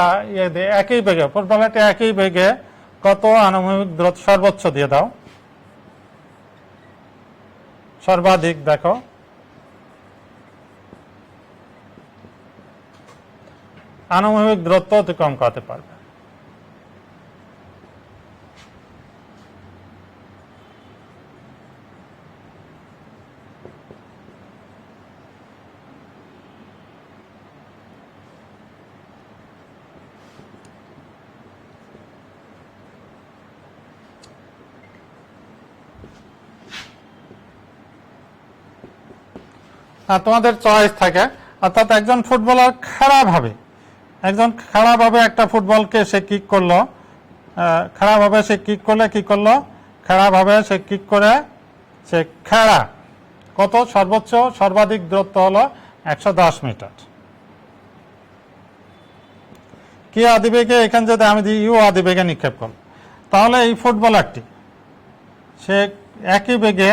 একই বেগে, ফুটবলারটি একই বেগে কত আনুভূমিক দূরত্ব সর্বোচ্চ দিয়ে দাও, সর্বাধিক দেখো, আনুভূমিক দূরত্ব অতিক্রম করতে পারবে। তোমাদের চয়েস থাকে, অর্থাৎ একজন ফুটবলার খাড়াভাবে একটা ফুটবলকে সে কিক করলো, খাড়াভাবে সে কিক করলে কি করলো, খাড়াভাবে সে কিক করে সে খাড়া কত সর্বাধিক দূরত্ব হলো 110 মিটার। কি আদিবেগে, এখানে যদি আমি দিই ইউ আদিবেগে নিক্ষেপ করব, তাহলে এই ফুটবলারটি সে একই বেগে,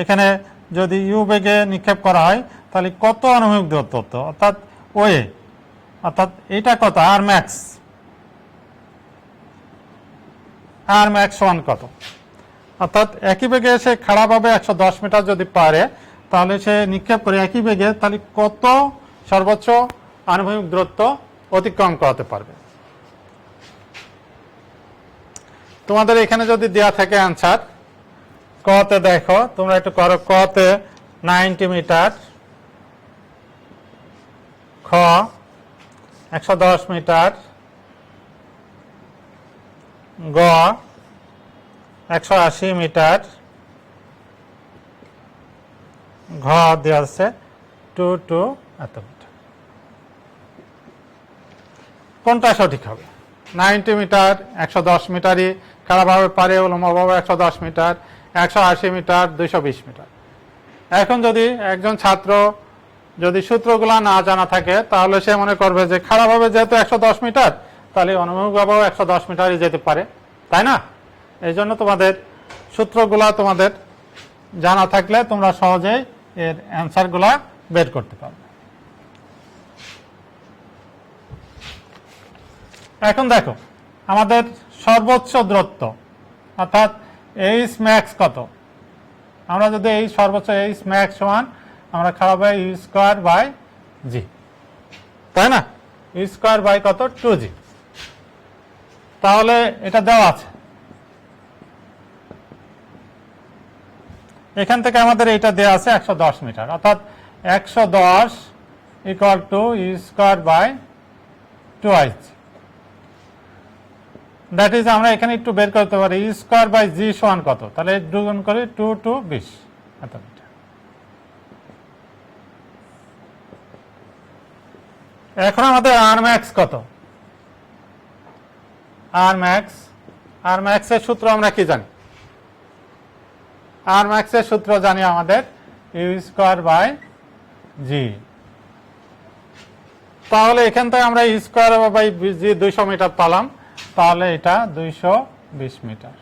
এখানে যদি ইউ বেগে নিক্ষেপ করা হয় তাহলে কত আনুভূমিক দূরত্ব, অর্থাৎ ওয়ে, অর্থাৎ এটা কত, আর ম্যাক্স সমান কত, অর্থাৎ একই বেগে সে খাড়াভাবে 110 মিটার যদি পারে তাহলে সে নিক্ষেপ করে একই বেগে, তাহলে কত সর্বোচ্চ আনুভূমিক দূরত্ব অতিক্রম করাতে পারবে। তোমাদের এখানে যদি দেওয়া থাকে অ্যান্সার, কতে দেখো, তোমরা একটু করো, কতে 90 মিটার, খ 110 মিটার, গ 180 মিটার, ঘ দেওয়া আছে 2 এত মিটার। কোনটা সঠিক হবে? 90 মিটার 110 মিটারই খাড়াভাবে পারে, উল্লম্বভাবে 110 মিটার, 180 মিটার, 220 মিটার। এখন যদি একজন ছাত্র যদি সূত্রগুলা না জানা থাকে তাহলে সে মনে করবে যে খাড়াভাবে যেহেতু 110 মিটার তাহলে অনুভূমিকভাবেও 110 মিটারই যেতে পারে, তাই না? এই জন্য তোমাদের সূত্রগুলা তোমাদের জানা থাকলে তোমরা সহজেই এর অ্যান্সারগুলা বের করতে পারবে। এখন দেখো আমাদের সর্বোচ্চ দূরত্ব, অর্থাৎ এইচ ম্যাক্স কত, আমরা যদি এই সর্বোচ্চ এইচ ম্যাক্স সমান আমরা খাওয়াবো ইউ স্কোয়ার বাই জি, তাই না? ইউ স্কোয়ার বাই কত, 2g। তাহলে এটা দেওয়া আছে, এখান থেকে আমাদের এটা দেওয়া আছে 110 মিটার, অর্থাৎ 110 equal to u square by 2h। That is আমরা এখানে একটু বের করতে পারি ইউ স্কোয়ার বাই জি সমান কত, তাহলে দুগুণ করি 2 20 এত মিটার। এখন আমাদের আর ম্যাক্স কত, আর ম্যাক্স এর সূত্র আমরা কি জানি? আর ম্যাক্স এর সূত্র জানি আমাদের ইউ স্কোয়ার বাই জি। তাহলে এখান থেকে আমরা u square by g 200 metre পেলাম, তাহলে এটা 220 মিটার।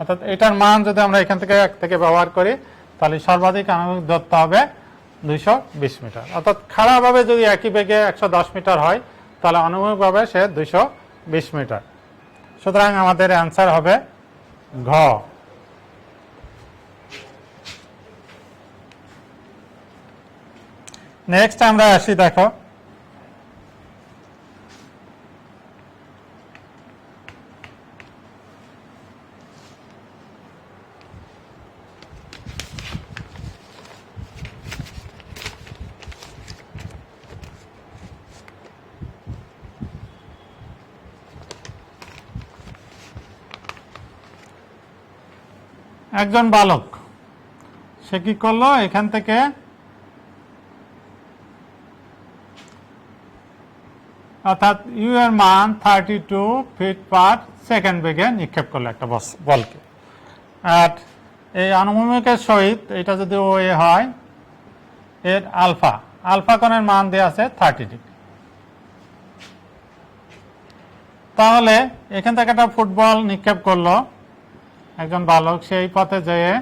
অর্থাৎ এটার মান যদি আমরা এখান থেকে এক থেকে ব্যবহার করি তাহলে সর্বাধিক আনুভূমিক দূরত্ব হবে 220 মিটার। অর্থাৎ খাড়াভাবে যদি একই বেগে 110 মিটার হয় তাহলে আনুভূমিকভাবে সে 220 মিটার। সুতরাং আমাদের অ্যান্সার হবে ঘ। নেক্সট আমরা আসি, দেখো একজন বালক সে কি করলো, এখান থেকে অর্থাৎ ইউ এর মান 32 ফিট পার সেকেন্ড বেগে নিক্ষেপ করলো একটা বলকে। আর এই অনুভূমিকের সহিত এটা যদি ও এ হয়, এর আলফা কোণের মান দেওয়া আছে 30 ডিগ্রি। তাহলে এখান থেকে একটা ফুটবল নিক্ষেপ করলো একজন বালক, সেই পথে যেয়ে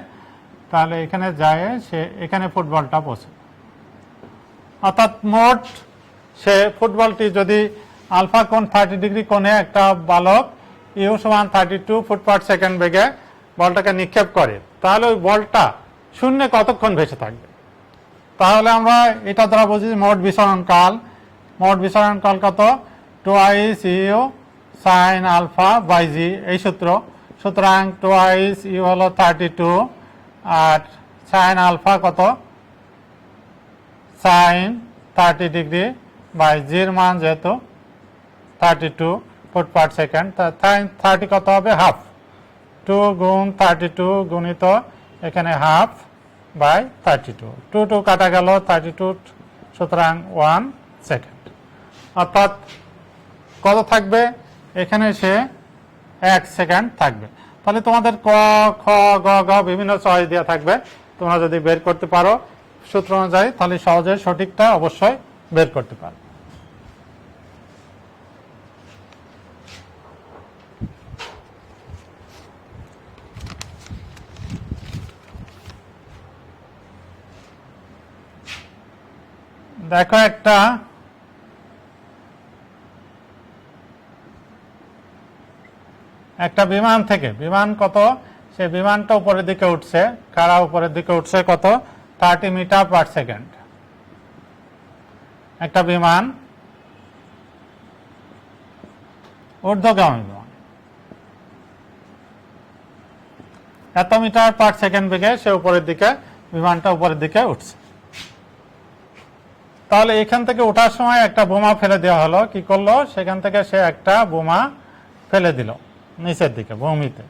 তাহলে এখানে যায় সে এখানে ফুটবলটা পৌঁছে, অর্থাৎ মোট সে ফুটবলটি যদি আলফা কোণ 30 ডিগ্রি কোণে একটা বালক ইউ সমান 32 ফুট পার সেকেন্ড বেগে বলটাকে নিক্ষেপ করে, তাহলে ওই বলটা শূন্যে কতক্ষণ ভেসে থাকবে। তাহলে আমরা এটা দ্বারা বুঝি মোট বিসরণ কাল কত, twice u sine alpha by g, এই সূত্র। সুতরাং টোয়াইস ইউ হলো 32 আর সাইন আলফা কত, সাইন 30 ডিগ্রি বাই জির মান যেহেতু 32 ফুট পার সেকেন্ড, সাইন 30 কত হবে, হাফ। 2 গুণ 32 গুণিত এখানে হাফ বাই 32, 2 কাটা গেল 32, সুতরাং 1 সেকেন্ড। অর্থাৎ কত থাকবে এখানে, সে 1 সেকেন্ড থাকবে। তাহলে তোমাদের ক, খ, গ, ঘ বিভিন্ন চয়েস দেওয়া থাকবে, তোমরা যদি বের করতে পারো সূত্র অনুযায়ী তাহলে সহজে সঠিকটা অবশ্যই বের করতে পারো। দেখো একটা বিমান থেকে, বিমান কত, সে বিমানটা উপরের দিকে উঠছে, কারা উপরের দিকে উঠছে কত, 30 মিটার পার সেকেন্ড। একটা বিমান ঊর্ধ্বগামী বিমান, এত মিটার পার সেকেন্ড বেগে সে উপরের দিকে, বিমানটা উপরের দিকে উঠছে। তাহলে এখান থেকে ওঠার সময় একটা বোমা ফেলে দেওয়া হলো, কি করলো, সেখান থেকে সে একটা বোমা ফেলে দিল নিচের দিকে ভূমিতে।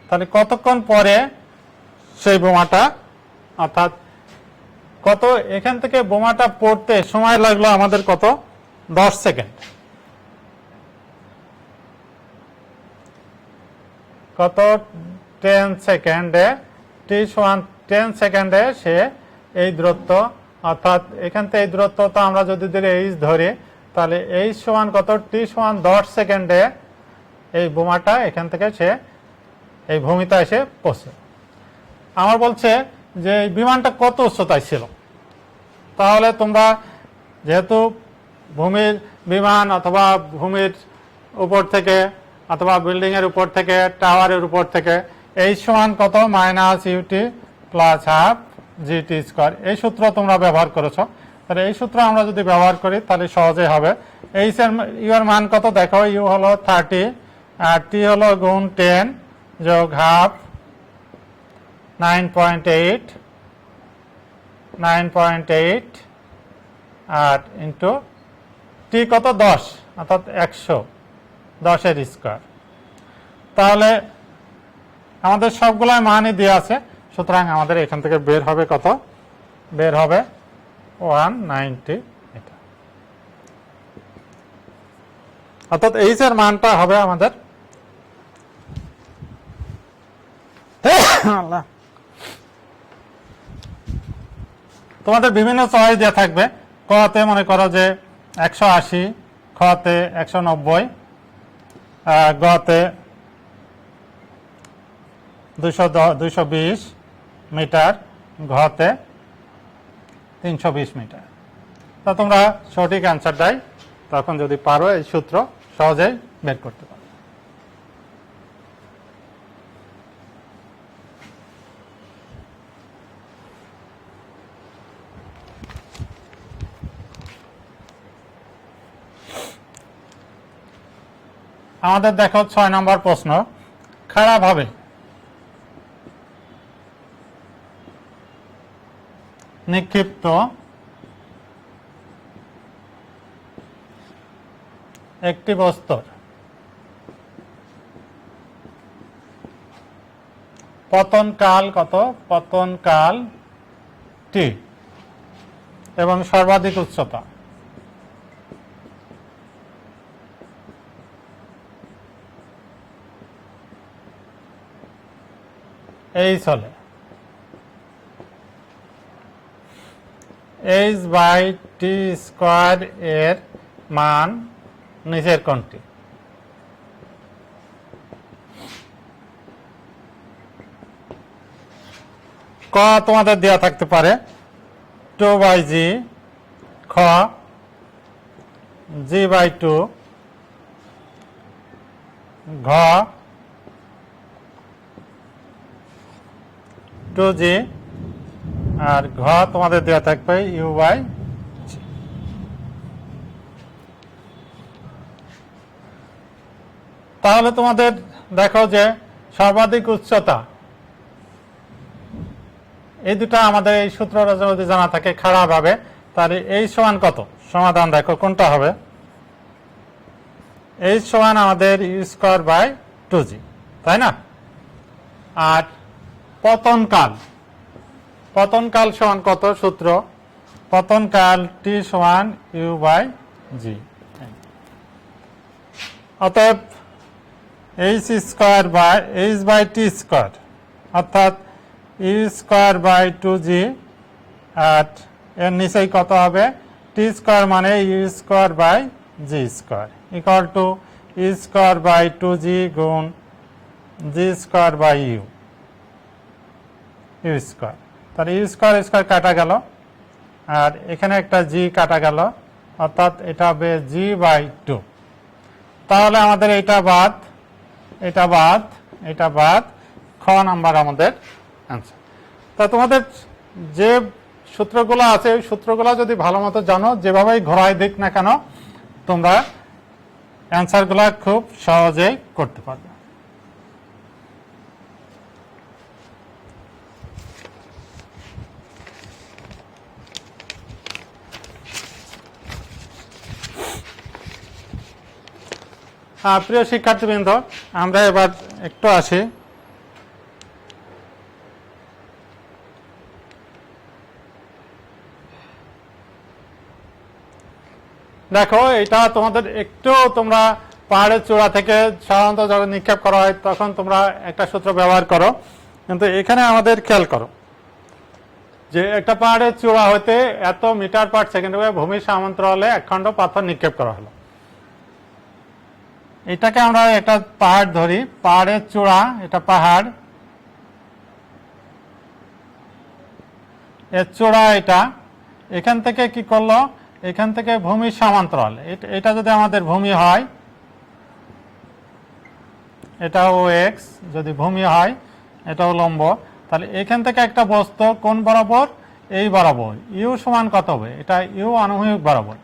তাহলে কতক্ষণ পরে সেই বোমাটা, অর্থাৎ কত, এখান থেকে বোমাটা পড়তে সময় লাগলো আমাদের কত, 10 সেকেন্ড। কত, 10 সেকেন্ডে, টি সমান 10 সেকেন্ডে সে এই দূরত্ব, অর্থাৎ এখান থেকে এই দূরত্ব তো আমরা যদি এইচ ধরি, তাহলে এইচ সমান কত, টি সমান 10 সেকেন্ডে এই বোমাটা এখান থেকে সে এই ভূমিতে এসে পৌঁছে। আমার বলছে যে এই বিমানটা কত উচ্চতায় ছিল। তাহলে তোমরা যেহেতু ভূমির বিমান অথবা ভূমির উপর থেকে অথবা বিল্ডিং এর উপর থেকে, টাওয়ারের উপর থেকে, এইচ সমান কত, minus u t plus half g t square, এই সূত্র তোমরা ব্যবহার করেছো। তাহলে এই সূত্র আমরা যদি ব্যবহার করি তাহলে সহজে হবে। এইচ এর ইউ এর মান কত, দেখো ইউ হলো 30 আর টি হলো গুণ 10 যোগ হাফ 9.8 আর ইন্টু টি কত, 10, অর্থাৎ 100, 10 এর স্কোয়ার। তাহলে আমাদের সবগুলাই মানই দেওয়া আছে, সুতরাং আমাদের এখান থেকে বের হবে কত, বের হবে 190 মিটার। অর্থাৎ এইচ এর মানটা হবে আমাদের তোমাদের বিভিন্ন চয়েস দেওয়া থাকবে। কতে মনে করো যে 180, খতে 190, গতে 220 মিটার, ঘতে 320 মিটার। তা তোমরা সঠিক অ্যান্সারটাই তখন যদি পারো এই সূত্র সহজেই বের করতে পারো। আমাদের দেখো 6 নম্বর প্রশ্ন, খাড়াভাবে নিক্ষিপ্ত একটি বস্তুর পতনকাল কত, পতনকাল টি, এবং সর্বাধিক উচ্চতা এইচ হলে এইচ বাই টি স্কোয়ার এর মান নিচের কোনটি? ক তোমাদের দেওয়া থাকতে পারে 2/g, খ g/2, ঘ 2g, আর ঘ তোমাদের দেওয়া থাকবে u/g। তাহলে তোমাদের দেখো যে সর্বাধিক উচ্চতা, এই দুটা আমাদের এই সূত্রটা যদি জানা থাকে খারাপ হবে, তাহলে এইচ সমান কত? সমাধান দেখো কোনটা হবে। এইচ সমান আমাদের u²/2g, তাই না? আর পতনকাল, পতনকাল সমান কত? সূত্র পতনকাল টি সমান u/g। অতএব h/t², অর্থাৎ u²/2g, আর এর নিচেই কত হবে? t² মানে u²/g² ইকুয়াল টু u²/2g গুণ g²/u, u²। তাহলে u²² কাটা গেল, আর এখানে একটা g কাটা গেল, অর্থাৎ এটা হবে g/2। তাহলে আমাদের এটা বাদ, এটা বাদ, এটা বাদ, খ নাম্বার আমাদের অ্যান্সার। তা তোমাদের যে সূত্রগুলো আছে ওই সূত্রগুলো যদি ভালো মতো জানো, যেভাবেই ঘোরায় দিক না কেন, তোমরা অ্যান্সারগুলো খুব সহজেই করতে পারবে। প্রিয় শিক্ষার্থীবৃন্দ, আমরা এবার একটু আসি দেখো, এটা তোমাদের একটু, তোমরা পাহাড়ের চূড়া থেকে সাধারণত যখন নিক্ষেপ করা হয় তখন তোমরা একটা সূত্র ব্যবহার করো, কিন্তু এখানে আমাদের খেয়াল করো যে একটা পাহাড়ের চূড়া হইতে এত মিটার পার সেকেন্ডে ভূমির সমান্তরালে একখণ্ড পাথর নিক্ষেপ করা হলো। এটাকে আমরা একটা পাহাড় ধরি, পাহাড়ের চূড়া, এটা পাহাড়, এর চূড়া এটা, এখান থেকে কি করলো? এখান থেকে ভূমির সমান্তরাল, এটা যদি আমাদের ভূমি হয়, এটা OX যদি ভূমি হয়, এটা লম্ব, তাহলে এখান থেকে একটা বস্তু কোন বরাবর? এই বরাবর, ইউ সমান কত হবে? এটা ইউ আনুভূমিক বরাবর।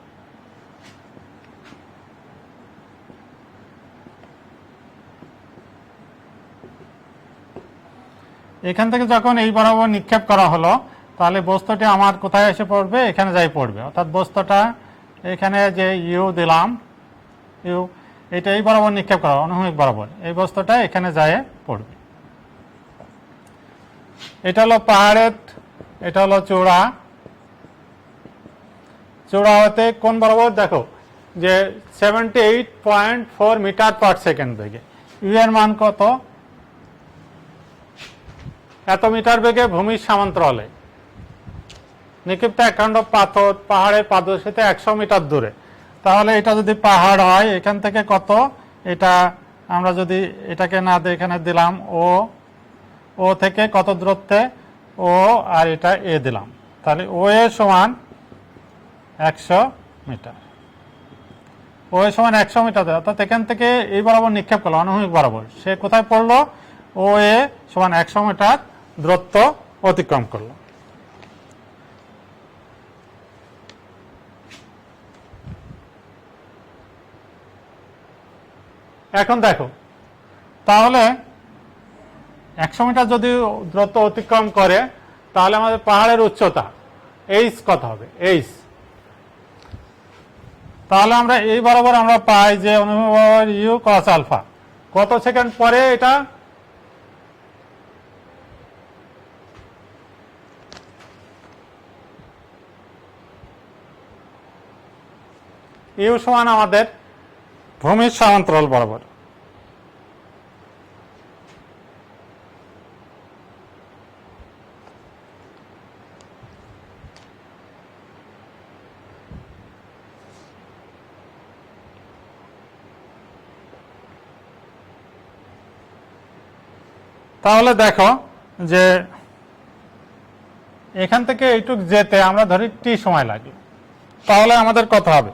এখান থেকে যখন এই বরাবর নিক্ষেপ করা হলো, তাহলে বস্তুটি আমার কোথায় এসে পড়বে? এখানে যাই পড়বে, অর্থাৎ বস্তুটা এখানে যে ইউ দিলাম, ইউ, এটা এই বরাবর নিক্ষেপ করা, অনুভূমিক বরাবর, এই বস্তুটা এখানে যায় পড়বে। এটা হলো পাহাড়ের, এটা হলো চূড়া, চূড়া হতে কোন বরাবর? দেখো যে 78.4 মিটার পার সেকেন্ড বেগে, ইউ এর মান কত? এত মিটার বেগে ভূমির সমান্তরালে নিক্ষিপ্ত একখণ্ড পাথর পাহাড়ের পাদদেশে 100 মিটার দূরে। তাহলে এটা যদি পাহাড় হয়, এখান থেকে কত? এটা আমরা যদি এটাকে না দিয়ে এখানে দিলাম ও থেকে কত দূরত্বে? ও, আর এটা এ দিলাম, তাহলে ও এ সমান 100 মিটার, ও এ সমান 100 মিটার, অর্থাৎ এখান থেকে এই বরাবর নিক্ষেপ করলো অনুভূমিক বরাবর, সে কোথায় পড়লো? ও এ সমান 100 মিটার দূরত্ব অতিক্রম করলো। এখন দেখো, তাহলে 100 মিটার যদি দূরত্ব অতিক্রম করে, তাহলে আমাদের পাহাড়ের উচ্চতা এইচ কত হবে? এইচ, তাহলে আমরা এই বরাবর আমরা পাই যে অনুভূমিক বরাবর ইউ কস আলফা, কত সেকেন্ড পরে এটা ইউ সমান আমাদের ভূমির সমান্তরাল বরাবর। তাহলে দেখো যে এখান থেকে এইটুক যেতে আমরা ধরি টি সময় লাগলো, তাহলে আমাদের কত হবে?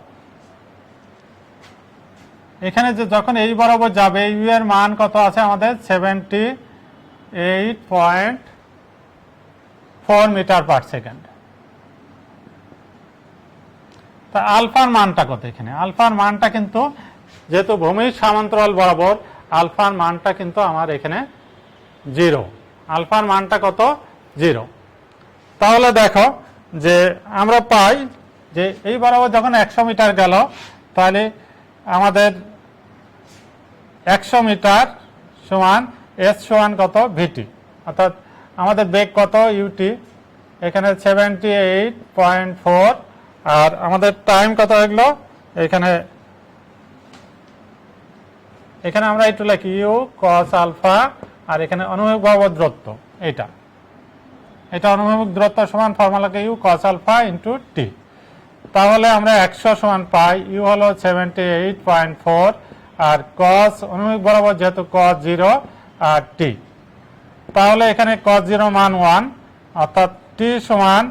এখানে যে যখন এই বরাবর যাবে ইউ এর মান কত আছে আমাদের 78.4 মিটার পার সেকেন্ড। তা আলফার মানটা কত? এখানে আলফার মানটা কিন্তু যেহেতু ভূমির সমান্তরাল বরাবর, আলফার মানটা কিন্তু আমার এখানে 0। আলফার মানটা কত? 0। তাহলে দেখো যে আমরা পাই যে এই বরাবর যখন 100 মিটার গেল, তাহলে আমাদের 100 মিটার সমান এস সমান কত? ভিটি, অর্থাৎ আমাদের বেগ কত? ইউটি। এখানে 78.4, আর আমাদের টাইম কত লাগলো? এখানে আমরা একটু লিখি ইউ কস আলফা, আর এখানে অনুভূমিক বরাবর দূরত্ব, এটা অনুভূমিক দূরত্ব সমান ফর্মুলাকে ইউ কস আলফা ইন্টু টি। তাহলে আমরা 100 সমান পাই, ইউ হলো 78.4, আর কস অনুভূমিক বরাবর যেহেতু কস 0 আর টি, তাহলে এখানে কস 0 মান 1, অর্থাৎ টি সমান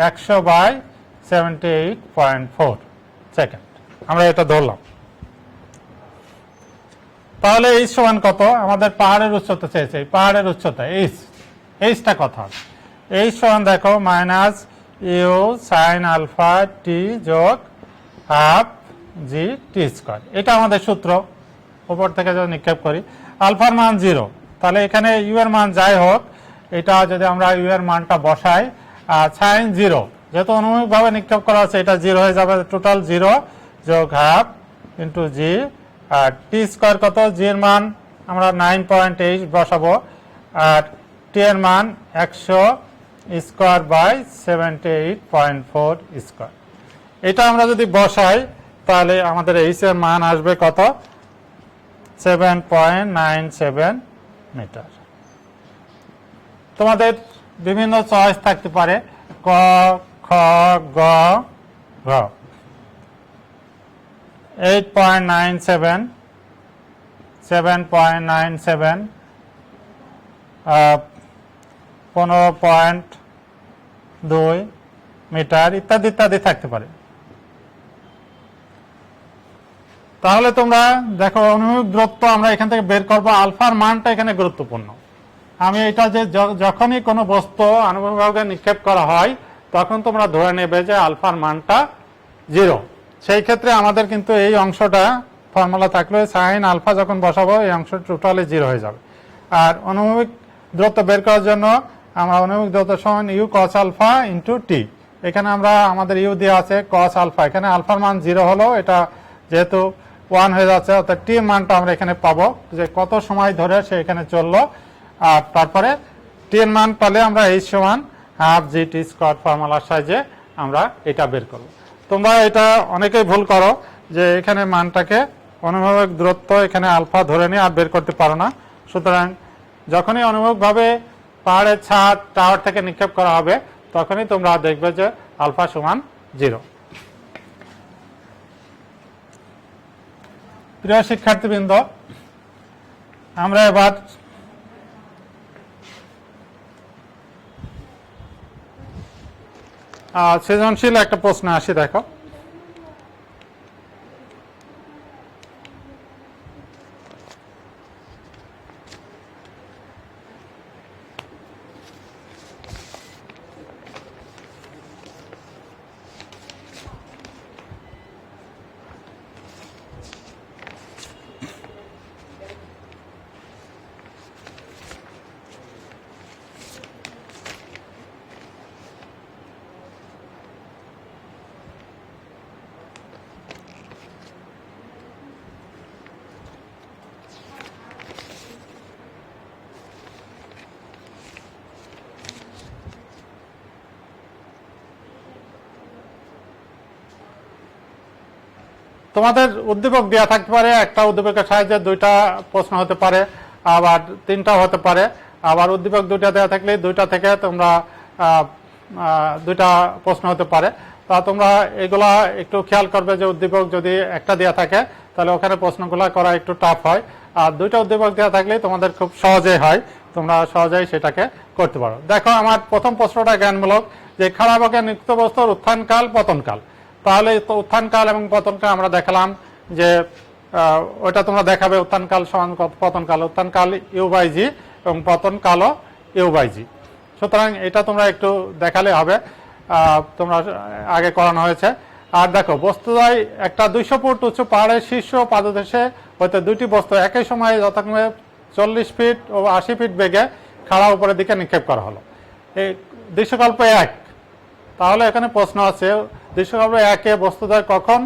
100/78.4 সেকেন্ড। আমরা এটা ধরলাম। তাহলে এইচ সমান কত? আমাদের পাহাড়ের উচ্চতা চেয়েছে, পাহাড়ের উচ্চতা এইচটা কত হবে? এইচ সমান দেখো minus u sine alpha t যোগ হাফ জি টি স্কোয়ার। এটা আমাদের সূত্র, উপর থেকে যদি নিক্ষেপ করি। আলফার মান 0, তাহলে এখানে ইউ এর মান যাই হোক, এটা যদি আমরা ইউ এর মানটা বসাই, আর সাইন 0 যেহেতু অনুভূমিকভাবে নিক্ষেপ করা আছে, এটা 0 হয়ে যাবে, টোটাল 0 যোগ হাফ ইন্টু জি, আর টি স্কোয়ার কত? জি এর মান আমরা 9.8 বসাবো, আর টি এর মান 100 স্কোয়ার বাই 78.4 স্কোয়ার। এটা আমরা যদি বসাই, তাহলে আমাদের এইচ এর মান আসবে কত? 7.97 মিটার। তোমাদের বিভিন্ন চয়েস থাকতে পারে, ক, খ, গ, ঘ। 8.97, 7.97, 15.2 মিটার ইত্যাদি ইত্যাদি থাকতে পারে। তাহলে তোমরা দেখো অনুভূমিক দূরত্ব আমরা এখান থেকে বের করবো, আলফার মানটা এখানে গুরুত্বপূর্ণ। আমি এটা যে যখনই কোনো বস্তু আনুভূমিকভাবে নিক্ষেপ করা হয়, তখন তোমরা ধরে নেবে যে আলফার মানটা 0। সেই ক্ষেত্রে আমাদের কিন্তু এই অংশটা ফর্মুলা থাকলে সাইন আলফা যখন বসাবো, এই অংশ টোটালি 0 হয়ে যাবে। আর অনুভূমিক দূরত্ব বের করার জন্য আমরা অনুভূমিক দূরত্ব সমান ইউ কস আলফা ইন্টু টি। এখানে আমরা আমাদের ইউ দেওয়া আছে কস আলফা, এখানে আলফার মান 0 হলো, এটা যেহেতু 1 হয়ে যাচ্ছে, অর্থাৎ টি মানটা আমরা এখানে পাবো যে কত সময় ধরে সে এখানে চললো। আর তারপরে টি এর মান পালে আমরা এইচ সমান হাফ জি টি স্কোয়ার ফর্মুলার সাহায্যে আমরা এটা বের করব। তোমরা এটা অনেকেই ভুল করো যে এখানে মানটাকে অনুভূমিক দূরত্ব এখানে আলফা ধরে নিয়ে আর বের করতে পারো না। সুতরাং যখনই অনুভূমিকভাবে পাহাড়ের ছাদ টাওয়ার থেকে নিক্ষেপ করা হবে, তখনই তোমরা দেখবে যে আলফা সমান 0। প্রিয় শিক্ষার্থীবৃন্দ, আমরা এবার সৃজনশীল একটা প্রশ্ন আসি। দেখো তোমাদের উদ্দীপক দেওয়া থাকতে পারে, একটা উদ্দীপকের সাহায্যে দুইটা প্রশ্ন হতে পারে, আবার তিনটাও হতে পারে। আবার উদ্দীপক দুইটা দেওয়া থাকলে দুইটা থেকে তোমরা দুইটা প্রশ্ন হতে পারে। তা তোমরা এগুলা একটু খেয়াল করবে যে উদ্দীপক যদি একটা দেওয়া থাকে তাহলে ওখানে প্রশ্নগুলো করা একটু টাফ হয়, আর দুইটা উদ্দীপক দেওয়া থাকলে তোমাদের খুব সহজেই হয়, তোমরা সহজেই সেটাকে করতে পারো। দেখো আমার প্রথম প্রশ্নটা জ্ঞানমূলক, যে খাড়াবকে নিত্য বস্তুর উত্থানকাল পতনকাল। তাহলে উত্থানকাল এবং পতনকাল আমরা দেখালাম যে ওইটা তোমরা দেখাবে উত্থানকাল সমান পতনকাল, উত্থানকাল ইউ/জি এবং পতনকালও ইউ/জি। সুতরাং এটা তোমরা একটু দেখালে হবে, তোমরা আগে করানো হয়েছে। আর দেখো বস্তুদ্বয় একটা 200 ফুট উঁচু পাহাড়ের শীর্ষ পাদদেশে হইতে দুইটি বস্তু একই সময়ে যথাক্রমে 40 ফিট ও 80 ফিট বেগে খাড়া উপরের দিকে নিক্ষেপ করা হলো। এই দৃশ্যকল্প 1। তাহলে এখানে প্রশ্ন আছে দৃশ্যকল্প 1-এ বস্তুদ্বয় কখন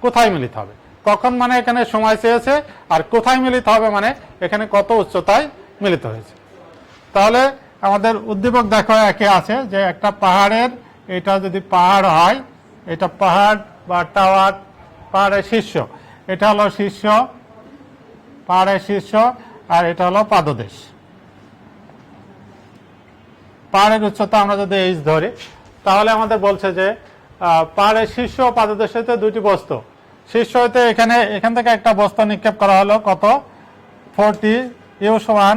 কোথায় মিলিত হবে। কখন মানে এখানে সময় চেয়েছে, আর কোথায় মিলিত হবে মানে এখানে কত উচ্চতায় মিলিত হয়েছে। তাহলে আমাদের উদ্দীপক দেখো একে আছে যে একটা পাহাড়ের, এটা যদি পাহাড় হয়, এটা পাহাড় বা টাওয়ার, পাহাড়ের শীর্ষ, এটা হলো শীর্ষ, পাহাড়ের শীর্ষ, আর এটা হলো পাদদেশ। পাহাড়ের উচ্চতা আমরা যদি এইচ ধরি, তাহলে আমাদের বলছে যে পাহাড়ের শীর্ষ পাদদেশ হইতে দুইটি বস্তু, শীর্ষ হইতে এখান থেকে একটা বস্তু নিক্ষেপ করা হলো কত 40 ইউ সমান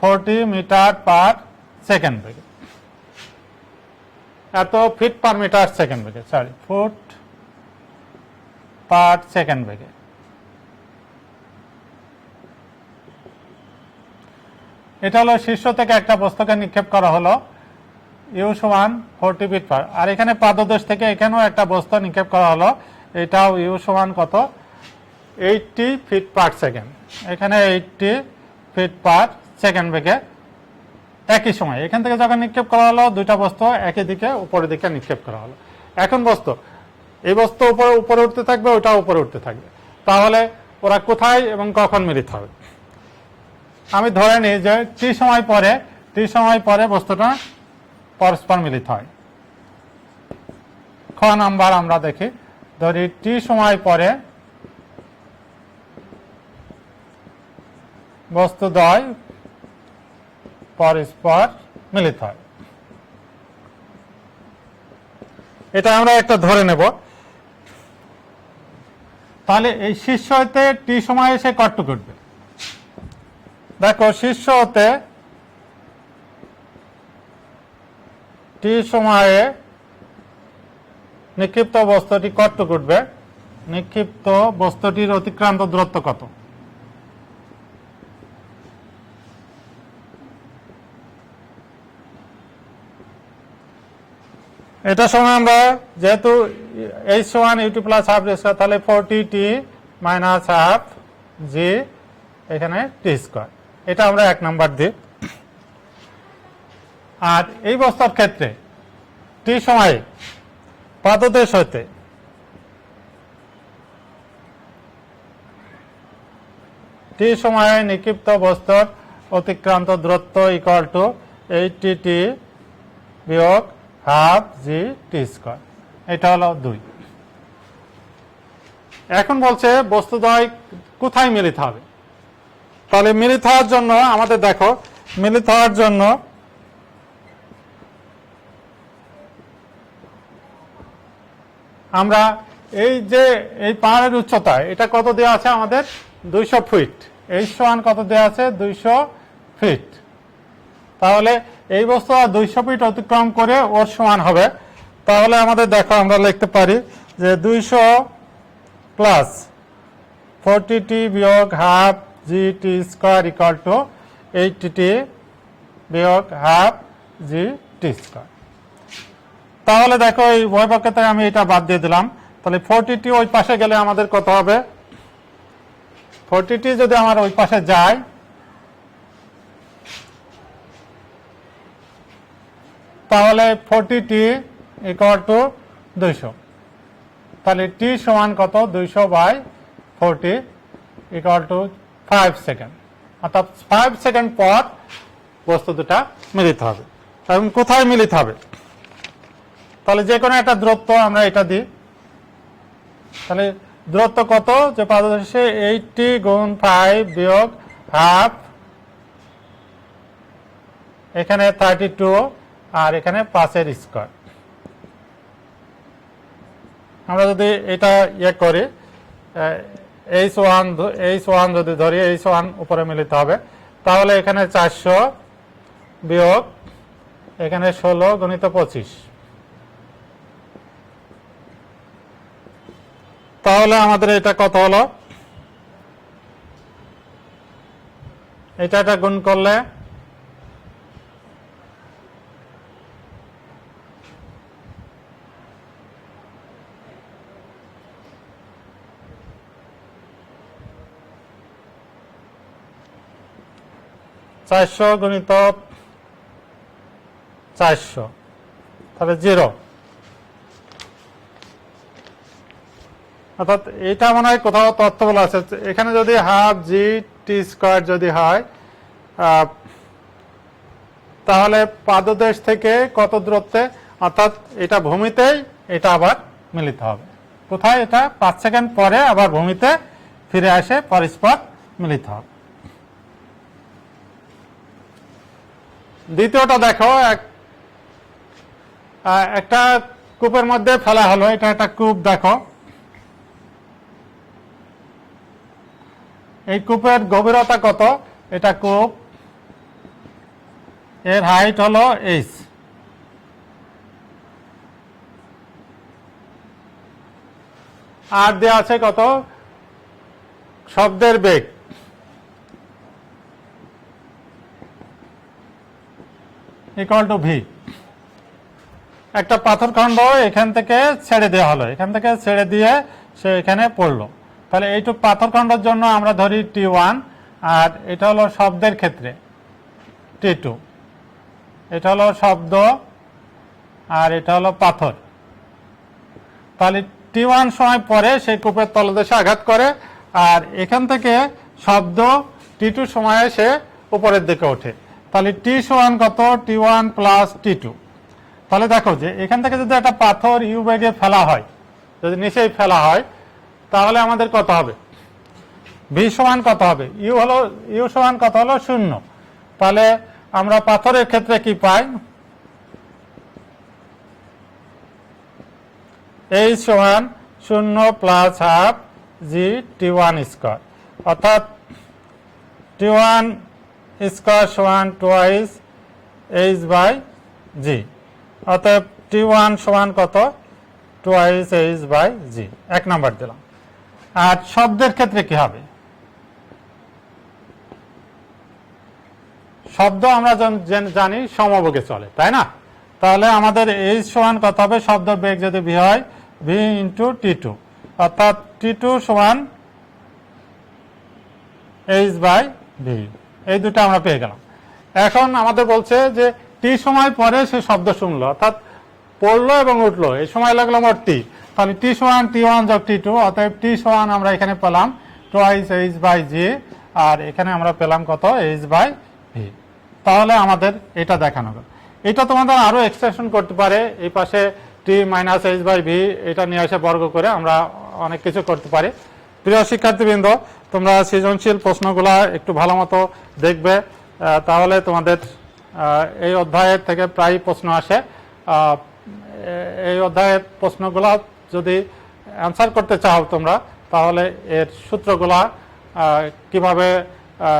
40 মিটার পার সেকেন্ড বেগে, এত ফিট পার মিটার সেকেন্ড বেগে, সরি ফুট পার সেকেন্ড বেগে। এটা হলো শীর্ষ থেকে একটা বস্তুকে নিক্ষেপ করা হলো ইউ সমান 40 ফিট পার, আর এখানে পাদদেশ থেকে এখানেও একটা বস্তু নিক্ষেপ করা হলো, এটাও ইউ সমান কত 80 ফিট পার সেকেন্ড। এখানে 80 ফিট পার সেকেন্ড বেগে একই সময় এখান থেকে যখন নিক্ষেপ করা হলো, দুইটা বস্তু একই দিকে উপরের দিকে নিক্ষেপ করা হলো। এখন বস্তু এই বস্তু উপরে উঠতে থাকবে, ওটা উপরে উঠতে থাকবে, তাহলে ওরা কোথায় এবং কখন মিলিত হবে। আমি ধরে নিই যে টি সময় পরে বস্তুটা পরস্পর মিলিত হয়। খ নাম্বার আমরা দেখি, ধরি টি সময় পরে বস্তুদ্বয় পরস্পর মিলিত হয়। এটা আমরা একটা ধরে নেব। তাহলে এই শীর্ষ হতে টি সময়ে এসে কতটুকু উঠবে। দেখো শীর্ষ হতে টি সময়ে নিক্ষিপ্ত বস্তুটি কতটুকু উঠবে, নিক্ষিপ্ত বস্তুটির অতিক্রান্ত দূরত্ব কত। এটা সময় আমরা যেহেতু এইচ সমান ইউটি প্লাস হাফ জি স্কয়ার, তাহলে 40t মাইনাস হাফ জি এখানে টি স্কয়ার, এটা আমরা 1 নাম্বার দিই। আর এই বস্তুর ক্ষেত্রে টি সময়ে পাদদেশ হইতে টি সময়ে নিক্ষিপ্ত বস্তুর অতিক্রান্ত দূরত্ব ইকুয়াল টু 80t বিয়োগ হাফ জি টি স্কয়ার, এটা হলো 2। এখন বলছে বস্তুদ্বয় কোথায় মিলিত হবে। তাহলে মিলিত হওয়ার জন্য আমাদের দেখো, মিলিত হওয়ার জন্য আমরা এই যে এই পাহাড়ের উচ্চতা এটা কত দেওয়া আছে আমাদের 200 ফিট, এই সমান কত দেওয়া আছে 200 ফিট। তাহলে এই বস্তু 200 ফিট অতিক্রম করে ওর সমান হবে। তাহলে আমাদের দেখো আমরা লিখতে পারি যে 200 প্লাস 40t বিয়োগ half g t square equal to 80t বিয়োগ হাফ জি টি স্কয়ার। তাহলে দেখো এই উভয় পক্ষ থেকে আমি এটা বাদ দিয়ে দিলাম, তাহলে 40t ওই পাশে গেলে আমাদের কত হবে, 40t যদি আমার ওই পাশে যায় তাহলে 40t ইকুয়াল টু 200, তাহলে t সমান কত 200/40 ইকুয়াল টু 5 সেকেন্ড, অর্থাৎ 5 সেকেন্ড পর বস্তু দুটা মিলিত হবে। এবং কোথায় মিলিত হবে, তাহলে যে কোনো একটা দূরত্ব আমরা এটা দিই তাহলে দূরত্ব কত, যে পাদদেশে 80 গুণ 5 বিয়োগ হাফ, এখানে 32 আর এখানে 5 স্কয়ার। আমরা যদি এটা ইয়ে করি, H1 যদি ধরি, H1 উপরে মিলিত হবে, তাহলে এখানে 400 বিয়োগ এখানে 16 গুণিত 25, তাহলে আমাদের এটা কত হলো, এটা গুণ করলে 400 গুণিত 400, তাহলে 0। অর্থাৎ এটা মনে হয় কোথাও তথ্য বলা আছে, এখানে যদি হাফ জি টি স্কয়ার যদি হয়, তাহলে পাদদেশ থেকে কত দূরত্বে, অর্থাৎ এটা ভূমিতেই এটা আবার মিলিত হবে। কোথায়, এটা 5 সেকেন্ড পরে আবার ভূমিতে ফিরে আসে পরস্পর মিলিত হবে। দ্বিতীয়টা দেখো, একটা কূপের মধ্যে ফেলা হলো, এটা একটা কূপ। দেখো এই কূপের গভীরতা কত, এটা কূপ, এর হাইট হলো h, আর দেওয়া আছে কত, শব্দের বেগ, ইকুয়াল টু ভি। একটা পাথরখণ্ড এখান থেকে ছেড়ে দেওয়া হলো, এখান থেকে ছেড়ে দিয়ে সে এখানে পড়লো, তাহলে এইটুকু পাথরখণ্ডের জন্য আমরা ধরি T1, আর এটা হলো শব্দের ক্ষেত্রে T2। এটা হলো শব্দ আর এটা হলো পাথর। তাহলে T1 সময় পরে সেই কূপের তলদেশে আঘাত করে, আর এখান থেকে শব্দ T2 সময়ে সে উপরের দিকে ওঠে। তাহলে T সমান কত, T1 প্লাস T2। তাহলে দেখো যে এখান থেকে যদি একটা পাথর ইউ বেগে ফেলা হয়, যদি নিচেই ফেলা হয়, তাহলে আমাদের কত হবে, ভি সমান কত হবে, ইউ সমান কত হলো 0। তাহলে আমরা পাথরের ক্ষেত্রে কি পাই, H সমান 0 প্লাস হাফ জি T1 স্কয়ার, অর্থাৎ T1 স্কয়ার সমান টুয়াইস H বাই জি। অতএব T1 সমান কত, twice H by g. 1 number দিলাম। আর শব্দের ক্ষেত্রে কি হবে, শব্দ আমরা জানি সমবেগে চলে, তাই না? তাহলে আমাদের H সমান কত হবে, শব্দ বেগ যদি ভি হয়, ভি ইন্টু T2, অর্থাৎ T2 সমান H বাই ভি। এই দুটো আমরা পেয়ে গেলাম। এখন আমাদের বলছে যে টি সময় পরে সে শব্দ শুনলো, অর্থাৎ পড়লো এবং উঠলো, এই সময় লাগলো মোট টি। তাহলে টি সমান T1 যোগ T2, অতএব টি সমান আমরা এখানে পেলাম টুয়াইস H বাই জি, আর এখানে আমরা পেলাম কত, H বাই ভি। তাহলে আমাদের এটা দেখানো গেল। এটা তোমাদের আরো এক্সটেনশন করতে পারে, এই পাশে টি মাইনাস H বাই ভি, এটা নিয়ে এসে বর্গ করে আমরা অনেক কিছু করতে পারি। প্রিয় শিক্ষার্থীবৃন্দ, তোমরা সৃজনশীল প্রশ্নগুলা একটু ভালো মতো দেখবে, তাহলে তোমাদের এই অধ্যায়ের থেকে প্রায় প্রশ্ন আসে। এই অধ্যায়ের প্রশ্নগুলা যদি অ্যান্সার করতে চাও তোমরা, তাহলে এর সূত্রগুলা কিভাবে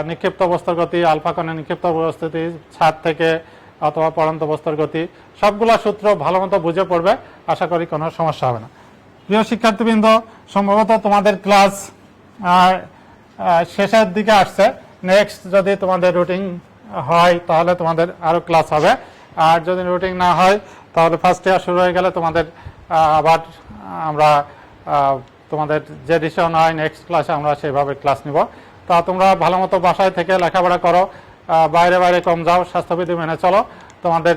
নিক্ষিপ্ত বস্তুর গতি, আলফা কোণে নিক্ষিপ্ত বস্তুর গতি, ছাদ থেকে অথবা পড়ন্ত বস্তুর গতি, সবগুলা সূত্র ভালো মতো বুঝে পড়বে, আশা করি কোনো সমস্যা হবে না। প্রিয় শিক্ষার্থীবৃন্দ, সম্ভবত তোমাদের ক্লাস শেষের দিকে আসছে। নেক্সট যদি তোমাদের রুটিন হয় তাহলে তোমাদের আরও ক্লাস হবে, আর যদি রুটিন না হয় তাহলে ফার্স্ট ইয়ার শুরু হয়ে গেলে তোমাদের আবার আমরা তোমাদের যে ডিসিশন হয় নেক্সট ক্লাসে আমরা সেইভাবে ক্লাস নিব। তা তোমরা ভালো মতো বাসায় থেকে লেখাপড়া করো, বাইরে কম যাও, স্বাস্থ্যবিধি মেনে চলো। তোমাদের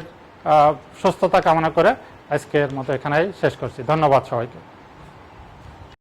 সুস্থতা কামনা করে আজকের মতো এখানেই শেষ করছি। ধন্যবাদ সবাইকে।